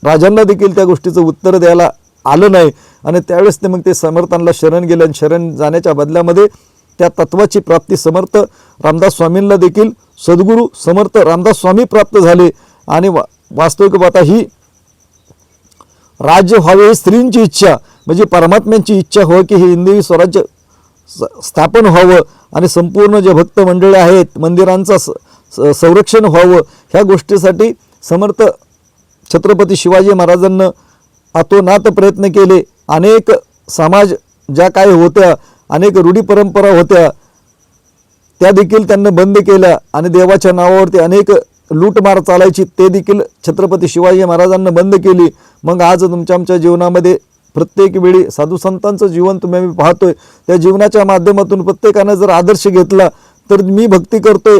राजांना देखील त्या गोष्टीचं उत्तर द्यायला आलं नाही. आणि त्यावेळेस ते मग ते समर्थांना शरण गेले आणि शरण जाण्याच्या बदल्यामध्ये त्या तत्वाची प्राप्ती समर्थ रामदास स्वामींना देखील सद्गुरू समर्थ रामदास स्वामी प्राप्त झाले. आणि वास्तविक पाहता ही राज्य व्हावे ही स्त्रींची इच्छा, म्हणजे परमात्म्यांची इच्छा हो की हे हिंदवी स्वराज्य स्थापन व्हावं आणि संपूर्ण जे भक्त मंडळी आहेत मंदिरांचं संरक्षण व्हावं, ह्या गोष्टीसाठी समर्थ छत्रपती शिवाजी महाराजांना अतोनात प्रयत्न केले. अनेक समाज ज्या काही होत्या, अनेक रूढी परंपरा होत्या, त्या देखील त्यांना बंद केल्या आणि देवाच्या नावावरती अनेक लूटमार चालायची ते देखील छत्रपती शिवाजी महाराजांना बंद केली. मग आज तुमच्या आमच्या जीवनामध्ये प्रत्येक वेळी साधू संतांचं जीवन तुम्ही पाहतोय, त्या जीवनाच्या माध्यमातून प्रत्येकानं जर आदर्श घेतला तर मी भक्ती करतोय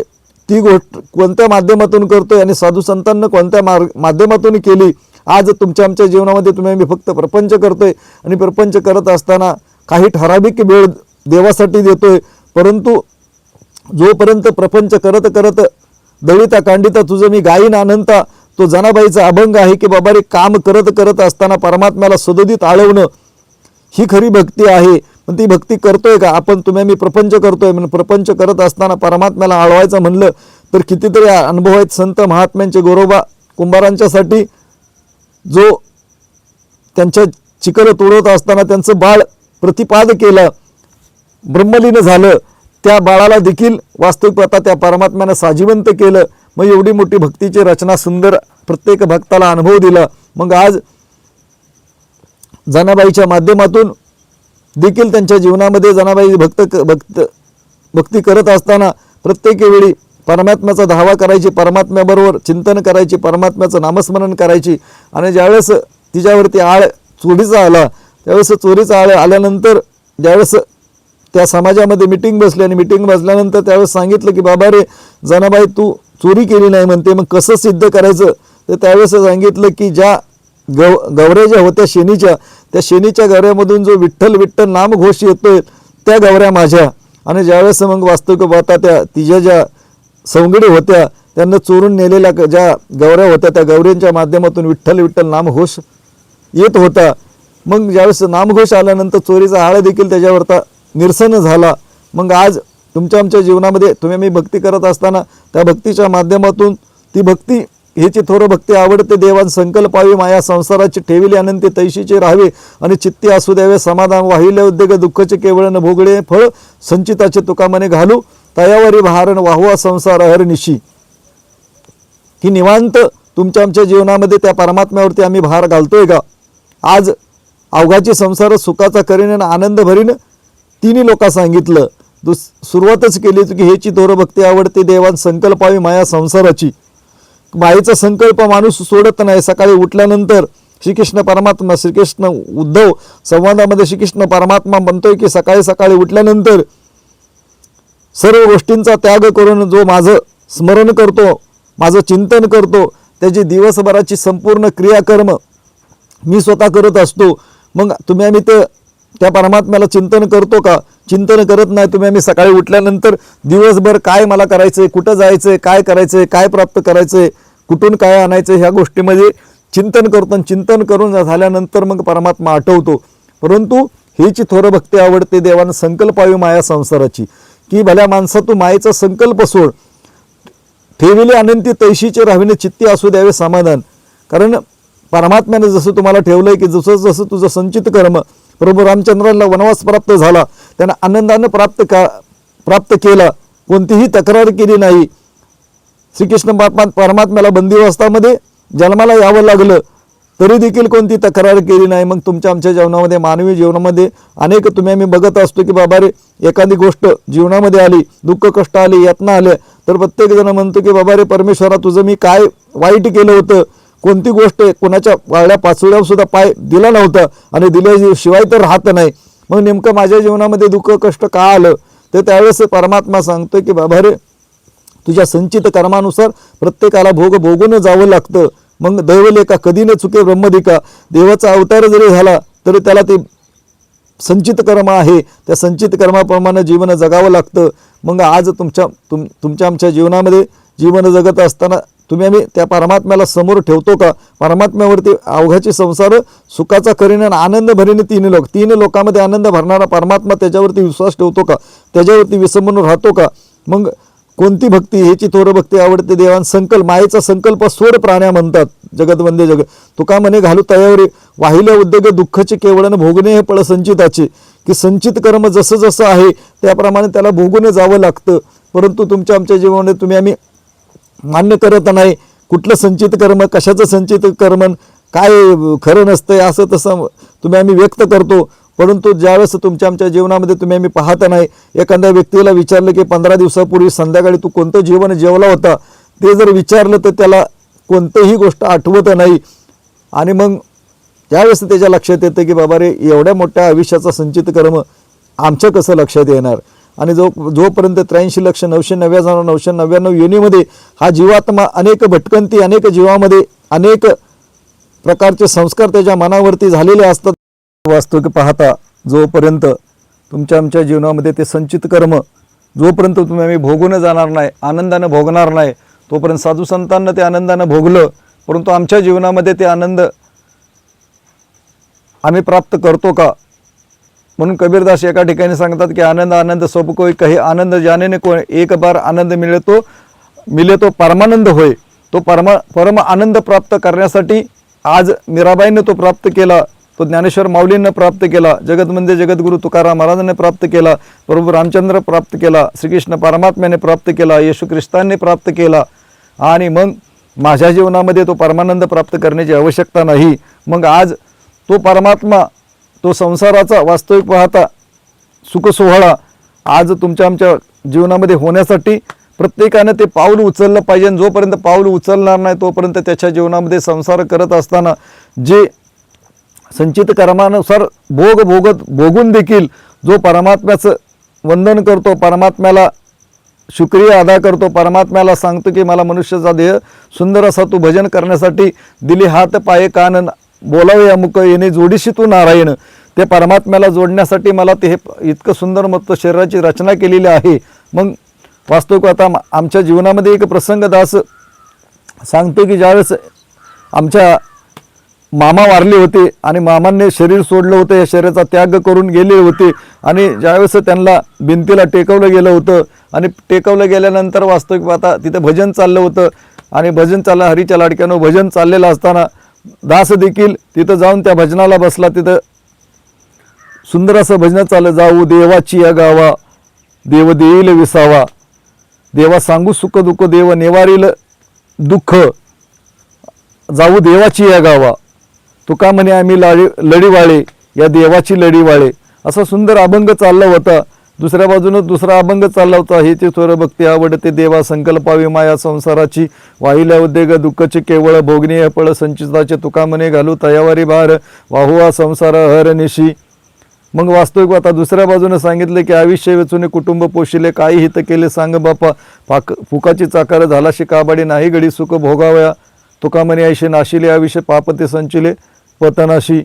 ती गोष्ट कोणत्या माध्यमातून करतोय आणि साधू संतांना कोणत्या माध्यमातून केली. आज तुमच्या आमच्या जीवनामध्ये तुम्ही मी फक्त प्रपंच करतोय आणि प्रपंच करत असताना काही ठराविक वेळ देवासाठी देतोय, परंतु जोपर्यंत प्रपंच करत करत दळिता कांडिता तुझं मी गाईन अनंता, तो जनाबाईचा अभंग आहे की बाबा रे, काम करत करत असताना परमात्म्याला सदोदित आळवणं ही खरी भक्ती आहे. पण ती भक्ती करतोय का आपण? तुम्ही मी प्रपंच करतोय म्हणून प्रपंच करत असताना परमात्म्याला आळवायचं म्हणलं तर कितीतरी अनुभव आहेत संत महात्म्यांचे. गोरोबा कुंभारांच्यासाठी जो त्यांच्या चिखल तोडत असताना त्यांचं बाळ प्रतिपाद केलं, ब्रह्मलीन झालं, त्या बाळाला देखील वास्तविक आता त्या परमात्म्यानं साजिवंत केलं. मग एवढी मोठी भक्तीची रचना सुंदर प्रत्येक भक्ताला अनुभव दिला. मग आज जनाबाईच्या माध्यमातून देखील त्यांच्या जीवनामध्ये जनाबाई भक्ती करत असताना प्रत्येक वेळी परमात्म्याचा धावा करायची, परमात्म्याबरोबर चिंतन करायची, परमात्म्याचं नामस्मरण करायची. आणि ज्यावेळेस तिच्यावरती आळ चोरीचा आला त्यावेळेस चोरीचा आळ आल्यानंतर ज्यावेळेस त्या समाजामध्ये मिटिंग बसली आणि मिटिंग बसल्यानंतर त्यावेळेस सांगितलं की बाबा रे, जनाबाई तू चोरी केली नाही म्हणते, मग कसं सिद्ध करायचं? तर त्यावेळेस सांगितलं की ज्या गवऱ्या ज्या होत्या शेनीच्या, त्या शेनीच्या गवऱ्यामधून जो विठ्ठल विठ्ठल नामघोष येतोय त्या गवऱ्या माझ्या. आणि ज्यावेळेस मग वास्तविक पाहता त्या तिच्या ज्या सवंगडी होत्या त्यांना चोरून नेलेल्या ज्या गवऱ्या होत्या त्या गवऱ्यांच्या माध्यमातून विठ्ठल विठ्ठल नामघोष येत होता. मग ज्यावेळेस नामघोष आल्यानंतर चोरीचा आळ देखील त्याच्यावरता निरसन झाला. मग आज तुमच्या आमच्या जीवनामध्ये तुम्ही मी भक्ती करत असताना त्या भक्तीच्या माध्यमातून ती भक्ती हेची थोर भक्ती आवडते देवान संकल्पावी माया संसाराची ठेविली अनंती तैशीचे राहावे आणि चित्ती असू द्यावे समाधान वाहिले उद्योग दुःखचे केवळ न भोगळे फळ संचिताचे तुका मने घालू तयावरी भारण वाहवा संसार हरनिशी. ही निवांत तुमच्या आमच्या जीवनामध्ये त्या परमात्म्यावरती आम्ही भार घालतोय का? आज अवघाची संसार सुखाचा करीन आणि आनंद भरीन तिन्ही लोका सांगितलं. सुरुवातच केली की हेची थोर भक्ती आवडते देवान संकल्पावी माया संसाराची. मायेचा संकल्प माणूस सोडत नाही. सकाळी उठल्यानंतर श्रीकृष्ण परमात्मा श्रीकृष्ण उद्धव संवादामध्ये श्रीकृष्ण परमात्मा म्हणतोय की सकाळी सकाळी उठल्यानंतर सर्व गोष्टींचा त्याग करून जो माझं स्मरण करतो, माझं चिंतन करतो, त्याची दिवसभराची संपूर्ण क्रियाकर्म मी स्वतः करत असतो. मग तुम्ही आम्ही त्या परमात्म्याला चिंतन करतो का? चिंतन करत नाही. तुम्ही आम्ही सकाळी उठल्यानंतर दिवसभर काय मला करायचंय, कुठं जायचंय, काय करायचंय, काय प्राप्त करायचंय, कुठून काय आणायचं, ह्या गोष्टीमध्ये चिंतन करतो. चिंतन करून झाल्यानंतर मग परमात्मा आठवतो. परंतु हीची थोर भक्ती आवडते देवानं संकल्पावी माया संसाराची, की भल्या माणसा तू मायेचा संकल्प सोड, ठेविले अनंती तैशीचे राहविने चित्ती असू द्यावे समाधान. कारण परमात्म्याने जसं तुम्हाला ठेवलंय की जसं जसं तुझं संचित कर्म प्रभू रामचंद्रांना वनवास प्राप्त झाला, त्यांना आनंदाने प्राप्त केला, कोणतीही तक्रार केली नाही. श्रीकृष्ण परमात्म्याला बंदिवासामध्ये जन्माला यावं लागलं, तरी देखील कोणती तक्रार केली नाही. मग तुमच्या आमच्या जीवनामध्ये, मानवी जीवनामध्ये अनेक तुम्ही आम्ही बघत असतो की बाबा रे, एखादी गोष्ट जीवनामध्ये आली, दुःख कष्ट आली, यातना आल्या, तर प्रत्येक जण म्हणतो की बाबा रे परमेश्वरा, तुझं मी काय वाईट केलं होतं, कोणती गोष्ट कोणाच्या वाळल्या पाचोळ्यावर सुद्धा पाय दिला नव्हता आणि दिल्याशिवाय तर राहत नाही. मग नेमकं माझ्या जीवनामध्ये दुःख कष्ट का आलं, तर त्यावेळेस परमात्मा सांगतोय की बाबा रे, तुझ्या संचित कर्मानुसार प्रत्येकाला भोगून जावं लागतं. मग दैवलेखा कधी न चुके ब्रह्मदिका, देवाचा अवतार जरी झाला तरी त्याला ते संचित कर्म आहे, त्या संचित कर्माप्रमाणे जीवन जगावं लागतं. मग आज तुमच्या आमच्या जीवनामध्ये जीवन जगत असताना तुम्ही आम्ही त्या परमात्म्याला समोर ठेवतो का? परमात्म्यावरती अवघाची संसार सुखाचा करीन आणि आनंद भरीने तीन लोकांमध्ये आनंद भरणारा परमात्मा, त्याच्यावरती विश्वास ठेवतो का? त्याच्यावरती विसंबून राहतो का? मग कोणती भक्ती? ह्याची थोर भक्ती आवडते देवान संकल्प, मायेचा संकल्प स्वर प्राण्या म्हणतात. जगत वंदे जग तुका म्हणे घालू तयावरी, वाहिले उद्योग दुःखाचे केवळन भोगणे हे फळ संचिताचे. की संचित कर्म जसं जसं आहे त्याप्रमाणे त्याला भोगून जावं लागतं. परंतु तुमच्या आमच्या जीवनामध्ये तुम्ही आम्ही मान्य करत नाही. कुठलं संचित कर्म, कशाचं संचित कर्म, काय खरं नसतंय असं तसं तुम्ही आम्ही व्यक्त करतो. परंतु ज्यावेळेस तुमच्या आमच्या जीवनामध्ये तुम्ही आम्ही पाहत नाही, एखाद्या व्यक्तीला विचारलं की 15 दिवसापूर्वी संध्याकाळी तू कोणतं जेवण जेवला होता, ते जर विचारलं तर त्याला कोणतीही गोष्ट आठवत नाही. आणि मग त्यावेळेस त्याच्या लक्षात येतं की बाबा रे, एवढ्या मोठ्या आयुष्याचा संचित कर्म आमच्या कसं लक्षात येणार. आणि जोपर्यंत 83,999,999 योनीमध्ये हा जीवात्मा अनेक भटकंती, अनेक जीवामध्ये अनेक प्रकारचे संस्कार त्याच्या मनावरती झालेले असतात. वास्तविक पाहता जोपर्यंत तुमच्या आमच्या जीवनामध्ये ते संचित कर्म जोपर्यंत तुम्ही आम्ही भोगून जाणार नाही, आनंदानं भोगणार नाही, तोपर्यंत साधू संतांना ते आनंदानं भोगलं. परंतु आमच्या जीवनामध्ये ते आनंद आम्ही प्राप्त करतो का? म्हणून कबीरदास एका ठिकाणी सांगतात की आनंद आनंद सब कोई कहे, आनंद जाने ने कोई, एक बार आनंद मिले तो परमानंद होय. तो परम आनंद प्राप्त करण्यासाठी आज मीराबाईंनी तो प्राप्त केला, तो ज्ञानेश्वर माऊलींना प्राप्त केला, जगतवंदे जगद्गुरु तुकाराम महाराजांनी प्राप्त केला, प्रभू रामचंद्र प्राप्त केला, श्रीकृष्ण परमात्म्याने प्राप्त केला, येशू ख्रिस्तांनी प्राप्त केला. आणि मग माझ्या जीवनामध्ये तो परमानंद प्राप्त करण्याची आवश्यकता नाही. मग आज तो परमात्मा, तो संसाराचा वास्तविक पाहता सुख सोहळा आज तुमच्या आमच्या जीवनामध्ये होण्यासाठी प्रत्येकाने ते पाऊल उचललं पाहिजे. जोपर्यंत पाऊल उचलणार नाही तोपर्यंत त्याच्या जीवनामध्ये संसार करत असताना जे संचित कर्मानुसार भोगून देखील जो परमात्म्याचं वंदन करतो, परमात्म्याला शुक्रिया अदा करतो, परमात्म्याला सांगतो की मला मनुष्याचा देह सुंदर असा तू भजन करण्यासाठी दिली, हात पाये कान बोलावे अमुक येणे जोडीशी तू नारायण. ते परमात्म्याला जोडण्यासाठी मला ते इतकं सुंदर मत शरीराची रचना केलेली आहे. मग वास्तविक आता आमच्या जीवनामध्ये एक प्रसंग दास सांगतो की ज्यावेळेस आमच्या मामा वारले होते आणि मामांनी शरीर सोडलं होतं, या शरीराचा त्याग करून गेले होते. आणि ज्यावेळेस त्यांना भिंतीला टेकवलं गेलं होतं आणि टेकवलं गेल्यानंतर वास्तविक आता तिथं भजन चाललं होतं आणि भजन चाललं, हरीच्या लाडक्यानं भजन चाललेलं असताना दास देखील तिथं जाऊन त्या भजनाला बसला. तिथं सुंदर असं भजन चाललं, जाऊ देवाची या गावा, देव देईल विसावा, देवा सांगू सुख दुःख, देव निवारील दुःख, जाऊ देवाची या गावा, तुका म्हणे आम्ही लढीवाळे, या देवाची लढीवाळे. असा सुंदर अभंग चालला होता. दुसऱ्या बाजूनं दुसरा अभंग चालला होता, हे ते थोर भक्ती आवडते देवा संकल्पावी माया संसाराची, वाहिल्या उद्योग दुःखाचे केवळ भोगणे फळ संचिताचे, तुका म्हणे घालू तयावारी भार, वाहुवा संसार हर निशी. मग वास्तविक आता दुसऱ्या बाजूने सांगितले की आयुष्य वेचून कुटुंब पोशिले, काही हित केले सांग बापा, फुकाची चाकर झालाशी काबाडी, नाही घडी सुख भोगावया, तुका म्हणे ऐशे नाशिले आयुष्य, पाप ते संचिले पतनाशी.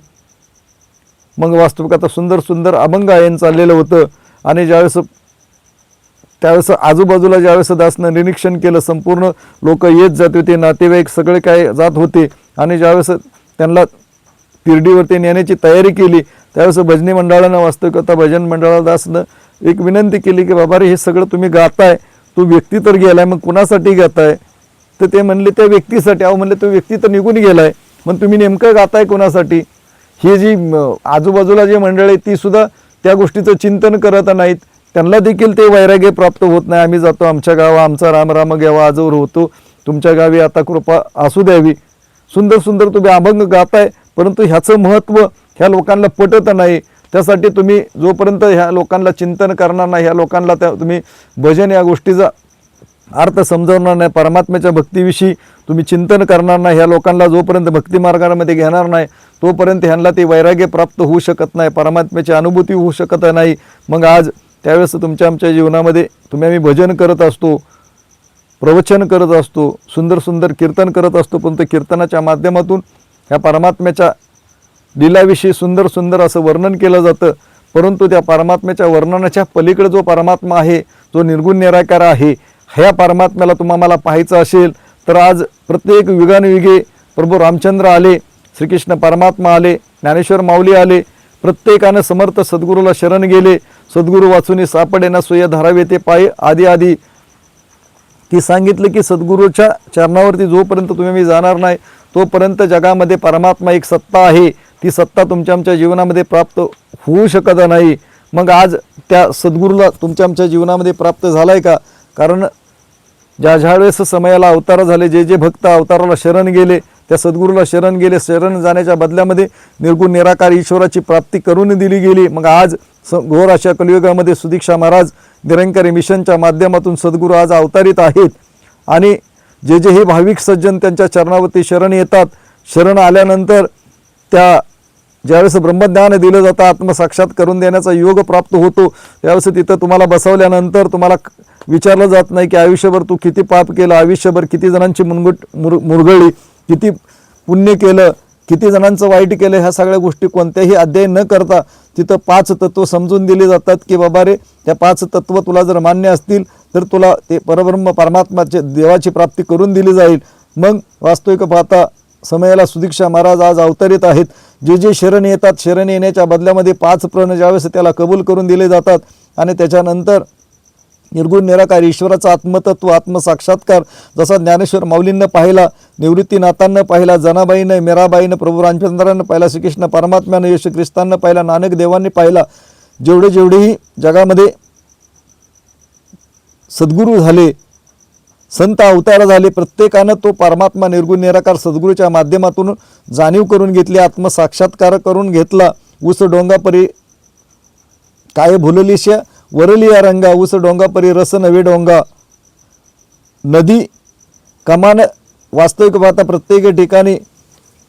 मग वास्तविक आता सुंदर सुंदर अभंग आयन चाललेलं होतं. आणि त्यावेळेस आजूबाजूला ज्यावेळेस दासनं निरीक्षण केलं, संपूर्ण लोक येत जात होते, नातेवाईक सगळे काय जात होते. आणि ज्यावेळेस त्यांना तिरडीवरती नेण्याची तयारी केली त्यावेळेस भजनी मंडळानं, वास्तविकता भजन मंडळाला दासनं एक विनंती केली की बाबा रे, हे सगळं तुम्ही गाताय, तो व्यक्ती तर गेलाय, मग कुणासाठी गाताय? तर ते म्हणले त्या व्यक्तीसाठी. अहो म्हणले तो व्यक्ती तर निघून गेलाय, मग तुम्ही नेमकं गाताय कोणासाठी? ही जी आजूबाजूला जी मंडळ आहे ती सुद्धा त्या गोष्टीचं चिंतन करत नाहीत, त्यांना देखील ते वैराग्य प्राप्त होत नाही. आम्ही जातो आमच्या गावा, आमचा राम राम घ्यावा, आजवर होतो तुमच्या गावी, आता कृपा असू द्यावी. सुंदर सुंदर तुम्ही अभंग गाताय, परंतु ह्याचं महत्त्व ह्या लोकांना पटत नाही. त्यासाठी तुम्ही जोपर्यंत ह्या लोकांना चिंतन करणार नाही, ह्या लोकांना तुम्ही भजन या गोष्टीचा अर्थ समजवणार नाही, परमात्म्याच्या भक्तीविषयी तुम्ही चिंतन करणार नाही, ह्या लोकांना जोपर्यंत भक्ती मार्गामध्ये घेणार नाही तोपर्यंत ह्यांना ते वैराग्य प्राप्त होऊ शकत नाही, परमात्म्याची अनुभूती होऊ शकत नाही. मग आज त्यावेळेस तुमच्या आमच्या जीवनामध्ये तुम्ही आम्ही भजन करत असतो, प्रवचन करत असतो, सुंदर सुंदर कीर्तन करत असतो, पण ते कीर्तनाच्या माध्यमातून ह्या परमात्म्याच्या लीलाविषयी सुंदर सुंदर असं वर्णन केलं जातं. परंतु त्या परमात्म्याच्या वर्णनाच्या पलीकडे जो परमात्मा आहे, जो निर्गुण निराकार आहे, ह्या परमात्म्याला तुम्हाला पाहायचं असेल तर आज प्रत्येक युगानुयुगे प्रभू रामचंद्र आले, श्रीकृष्ण परमात्मा आले, ज्ञानेश्वर माऊली आले, प्रत्येकानं समर्थ सद्गुरूला शरण गेले. सद्गुरू वाचुनी सापडेना सोय धरावे ते पाय आधी आधी. ती सांगितलं की सद्गुरूच्या चरणावरती जोपर्यंत तुम्ही जाणार नाही तोपर्यंत जगामध्ये परमात्मा एक सत्ता आहे, ती सत्ता तुमच्या आमच्या जीवनामध्ये प्राप्त होऊ शकत नाही. मग आज त्या सद्गुरूला तुमच्या आमच्या जीवनामध्ये प्राप्त झालाय का? कारण ज्या वेळेस समयाला अवतार झाले, जे जे भक्त अवताराला शरण गेले, त्या सद्गुरूला शरण गेले, शरण जाण्याच्या बदल्यामध्ये निर्गुण निराकार ईश्वराची प्राप्ती करून दिली गेली. मग आज घोर अशा कलियुगामध्ये सुदीक्षा महाराज निरंकारी मिशनच्या माध्यमातून सद्गुरू आज अवतारित आहेत. आणि जे जे हे भाविक सज्जन त्यांच्या चरणावरती शरण येतात, शरण आल्यानंतर त्या ज्यावेळेस ब्रह्मज्ञान दिलं जातं, आत्मसाक्षात करून देण्याचा योग प्राप्त होतो, त्यावेळेस तिथं तुम्हाला बसवल्यानंतर तुम्हाला विचारलं जात नाही की आयुष्यभर तू किती पाप केलं, आयुष्यभर किती जणांची मुरगळली, किती पुण्य केलं, किती जणांचं वाईट केलं. ह्या सगळ्या गोष्टी कोणत्याही अध्ययन न करता तिथं 5 तत्व समजून दिली जातात की बाबा रे, त्या 5 तत्व तुला जर मान्य असतील तर तुला ते परब्रह्म परमात्माचे देवाची प्राप्ती करून दिली जाईल. मग वास्तविक पाहता समयाला सुदीक्षा महाराज आज अवतरित आहेत. जे जे शरण येतात, शरण येण्याच्या बदल्यामध्ये 5 प्रण ज्यावेळेस त्याला कबूल करून दिले जातात आणि त्याच्यानंतर निर्गुण निराकार ईश्वराचा आत्मतत्व आत्मसाक्षात्कार जसा ज्ञानेश्वर माऊलींनं पाहिला, निवृत्तीनाथांनं पाहिला, जनाबाईनं, मीराबाईनं, प्रभू रामचंद्रानं पाहिला, श्रीकृष्ण परमात्म्यानं, येशू ख्रिस्तांनं पाहिला, नानक देवांनी पाहिला, जेवढेही जगामध्ये सद्गुरू झाले, संत अवतार झाले, प्रत्येकानं तो परमात्मा निर्गुण निराकार सद्गुरूच्या माध्यमातून जाणीव करून घेतली, आत्मसाक्षात्कार करून घेतला. ऊस डोंगापरी काय भुललीशा वरली या रंगा, ऊस डोंगापरी रस नवे डोंगा. नदी कमान वास्तविक पाहता प्रत्येक ठिकाणी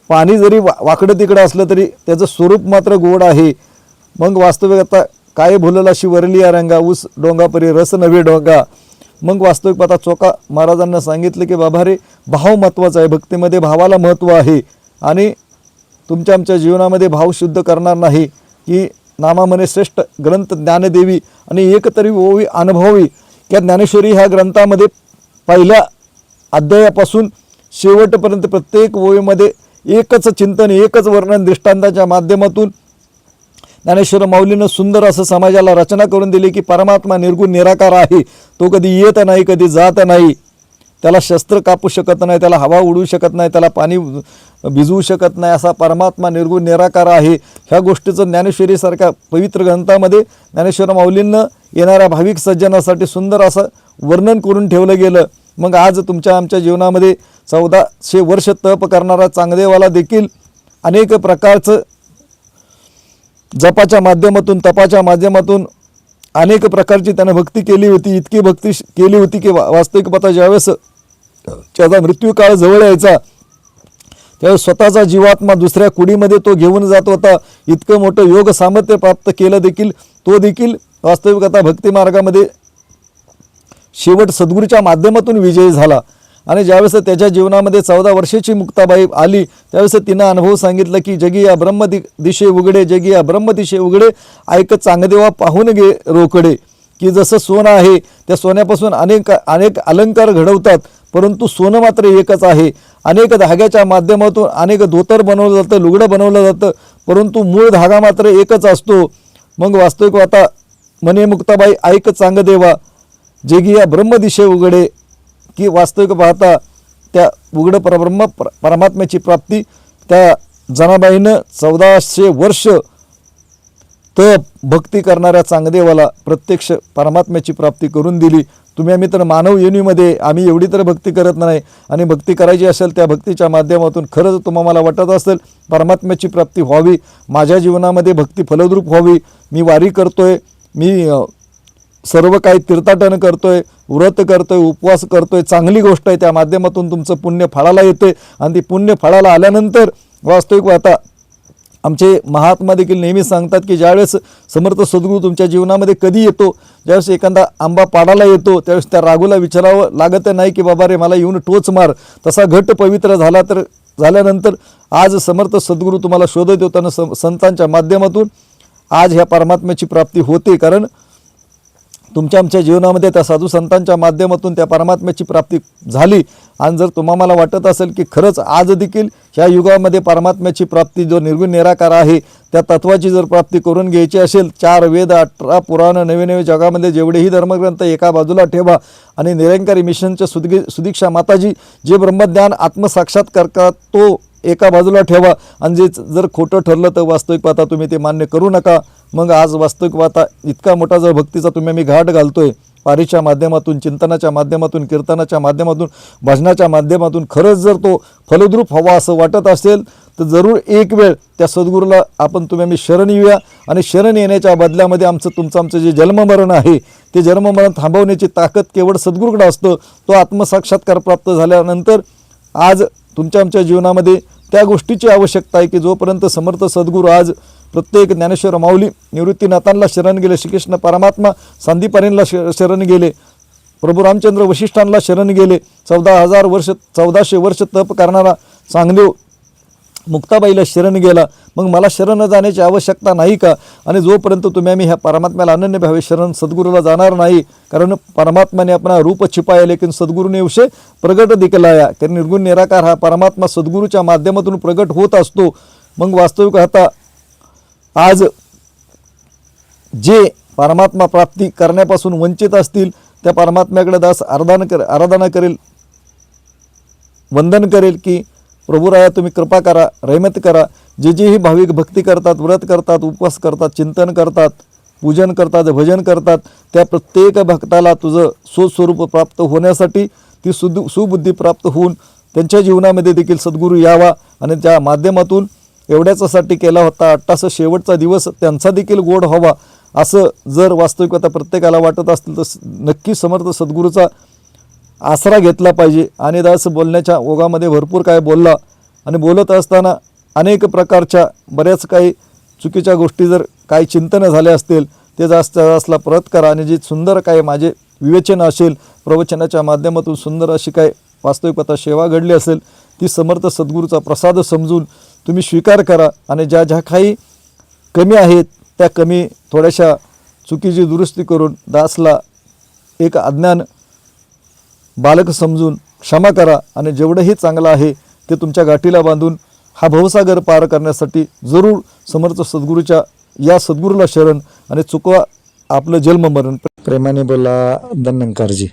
पाणी जरी वाकडं तिकडं असलं तरी त्याचं स्वरूप मात्र गोड आहे. मग वास्तविक आता काय भुललाशी वरली या रंगा, ऊस डोंगापरी रस नवे डोंगा. मग वास्तविक पाहता चोका महाराजांना सांगितलं की बाबा रे, भाव महत्त्वाचा आहे, भक्तीमध्ये भावाला महत्त्व आहे. आणि तुमच्या आमच्या जीवनामध्ये भाव शुद्ध करणार नाही की नामामने श्रेष्ठ ग्रंथ ज्ञानदेवी आणि एक तरी ओवी अनुभवी. त्या ज्ञानेश्वरी ह्या ग्रंथामध्ये पहिल्या अध्यायापासून शेवटपर्यंत प्रत्येक ओवीमध्ये एकच चिंतन, एकच वर्णन दृष्टांताच्या माध्यमातून ज्ञानेश्वर माऊलीनं सुंदर असं समाजाला रचना करून दिली की परमात्मा निर्गुण निराकार आहे. तो कधी येत नाही, कधी जात नाही, त्याला शस्त्र कापू शकत नाही, त्याला हवा उडवू शकत नाही, त्याला पाणी भिजवू शकत नाही, असा परमात्मा निर्गुण निराकार आहे. ह्या गोष्टीचं ज्ञानेश्वरीसारख्या पवित्र ग्रंथामध्ये ज्ञानेश्वर माऊलींनं येणाऱ्या भाविक सज्जनासाठी सुंदर असं वर्णन करून ठेवलं गेलं. मग आज तुमच्या आमच्या जीवनामध्ये 1400 वर्ष तप करणारा चांगदेवाला देखील अनेक प्रकारचं जपाच्या माध्यमातून, तपाच्या माध्यमातून अनेक प्रकारची त्यानं भक्ती केली होती. इतकी भक्ती केली होती की वास्तविक पाहता ज्यावेळेस त्याचा मृत्यूकाळ जवळ यायचा त्यावेळेस स्वतःचा जीवात्मा दुसऱ्या कुडीमध्ये तो घेऊन जात होता. इतकं मोठं योग सामर्थ्य प्राप्त केलं देखील तो देखील वास्तविक आता भक्ती मार्गामध्ये शेवट सद्गुरूच्या माध्यमातून विजयी झाला. आणि ज्यावेळेस त्याच्या जीवनामध्ये 14 वर्षाची मुक्ताबाई आली त्यावेळेस तिनं अनुभव सांगितलं की जगी या ब्रह्म दिशे उघडे, जगी या ब्रह्म दिशे उघडे, ऐक चांगदेवा पाहून गे रोकडे. की जसं सोनं आहे त्या सोन्यापासून अनेक अलंकार घडवतात, परंतु सोनं मात्र एकच आहे. अनेक धाग्याच्या माध्यमातून अनेक धोतर बनवलं जातं, लुगडं बनवलं जातं, परंतु मूळ धागा मात्र एकच असतो. मग वास्तविक आता म्हणे मुक्ताबाई ऐक चांगदेवा, जगी या ब्रह्म दिशे उघडे. की वास्तविक पाहता त्या उघड परब्रह्म परमात्म्याची प्राप्ती त्या जनाबाईनं 1400 वर्ष तप भक्ती करणाऱ्या चांगदेवाला प्रत्यक्ष परमात्म्याची प्राप्ती करून दिली. तुम्ही आम्ही तर मानव योनीमध्ये आम्ही एवढी तर भक्ती करत नाही, आणि भक्ती करायची असेल त्या भक्तीच्या माध्यमातून खरंच तुम्हाला वाटत असेल परमात्म्याची प्राप्ती व्हावी, माझ्या जीवनामध्ये भक्ती फलद्रूप व्हावी, मी वारी करतोय, मी सर्व काही तीर्थाटन करतोय, व्रत करतोय, उपवास करतोय, चांगली गोष्ट आहे, त्या माध्यमातून तुमचं पुण्य फळाला येते, आणि ती पुण्य फळाला आल्यानंतर वास्तविक आता आमचे महात्मा देखील नेहमी सांगतात की ज्यावेळेस समर्थ सद्गुरू तुमच्या जीवनामध्ये कधी येतो, ज्यावेळेस एखादा आंबा पाडाला येतो त्यावेळेस त्या रागूला विचारावं लागत नाही की बाबा रे मला येऊन टोच मार, तसा घट पवित्र झाला तर झाल्यानंतर आज समर्थ सद्गुरू तुम्हाला शोधत होताना संतांच्या माध्यमातून आज ह्या परमात्म्याची प्राप्ती होते, कारण तुमच्या आमच्या जीवनामध्ये त्या साधू संतांच्या माध्यमातून त्या परमात्म्याची प्राप्ती झाली। आणि जर तुम्हाला वाटत असेल की खरंच आज देखील ह्या युगामध्ये परमात्म्याची प्राप्ती जो निर्गुण निराकार आहे त्या तत्वाची जर प्राप्ती करून घ्यायची असेल, 4 वेद 18 पुराण नवे नवे जगामध्ये जेवढेही धर्मग्रंथ एका बाजूला ठेवा, आणि निरंकारी मिशनच्या सुदीक्षा माताजी जे ब्रह्मज्ञान आत्मसाक्षात्कार करतात तो एका बाजूला ठेवा, आणि जे जर खोटं ठरलं तर वास्तविक पाहता तुम्ही ते मान्य करू नका। मग आज वास्तविक पाहता इतका मोठा जर भक्तीचा तुम्ही आम्ही घाट घालतोय वारीच्या माध्यमातून, चिंतनाच्या माध्यमातून, कीर्तनाच्या माध्यमातून, भजनाच्या माध्यमातून, खरंच जर तो फलद्रूप हवा असं वाटत असेल तर जरूर एक वेळ त्या सद्गुरूला तुम्ही आम्ही शरण येऊया, आणि शरण येण्याच्या बदल्यामध्ये आमचं जे जन्ममरण आहे ते जन्ममरण थांबवण्याची ताकद केवळ सद्गुरूकडे असतं। तो आत्मसाक्षात्कार प्राप्त झाल्यानंतर आज तुमच्या आमच्या जीवनामध्ये त्या गोष्टीची आवश्यकता आहे की जोपर्यंत समर्थ सद्गुरू आज प्रत्येक ज्ञानेश्वर माऊली निवृत्तीनाथांना शरण गेले, श्रीकृष्ण परमात्मा सांदीपनीला शरण गेले, प्रभू रामचंद्र वशिष्ठांना शरण गेले, 14,000 वर्ष तप करणारा चांगदेव मुक्ताबाईला शरण गेला, मग मला शरण जाण्याची आवश्यकता नाही का? आणि जोपर्यंत तुम्ही आम्ही ह्या परमात्म्याला अनन्य भावे शरण सद्गुरूला जाणार नाही, कारण परमात्मा ने अपना रूप छिपाया लेकिन सद्गुरू ने उसे प्रगट दिखलाया, कारण निर्गुण निराकार हा परमात्मा सद्गुरूच्या माध्यमातून प्रगट होत असतो। मग वास्तविक आता आज जे परमात्मा प्राप्ती करण्यापासून वंचित असतील त्या परमात्म्याकडे दास आराधना करेल, वंदन करेल की प्रभुराया तुम्ही कृपा करा, रहमत करा। जेही भाविक भक्ती करतात, व्रत करतात, उपवास करतात, चिंतन करतात, पूजन करतात, भजन करतात, त्या प्रत्येक भक्ताला तुझं स्वस्वरूप प्राप्त होण्यासाठी ती सुबुद्धी प्राप्त होऊन त्यांच्या जीवनामध्ये देखील सद्गुरू यावा, आणि त्या माध्यमातून एवढ्यासाठी केला होता 88 शेवटचा दिवस त्यांचा देखील गोड व्हावा, असं जर वास्तविकता प्रत्येकाला वाटत असतील तर नक्की समर्थ सद्गुरूचा आसरा घेतला पाहिजे। आणि दास बोलण्याच्या ओघामध्ये भरपूर काय बोलला, आणि बोलत असताना अनेक प्रकारच्या बऱ्याच काही चुकीच्या गोष्टी जर काही चिंतन झाले असतील ते जास्तला परत करा, आणि जी सुंदर काय माझे विवेचन असेल प्रवचनाच्या माध्यमातून सुंदर अशी काय वास्तविकता सेवा घडली असेल ती समर्थ सद्गुरूचा प्रसाद समजून तुम्ही स्वीकार करा, आणि ज्या काही कमी आहेत त्या कमी थोड्याशा चुकीची दुरुस्ती करून दासला एक अज्ञान बालक समजून क्षमा करा, आणि जेवढंही चांगलं आहे ते तुमच्या गाठीला बांधून हा भवसागर पार करण्यासाठी जरूर समर्थ सद्गुरूच्या या सद्गुरूला शरण, आणि चुकवा आपलं जन्म मरण। प्रेमाने बोला धन्यंकारजी।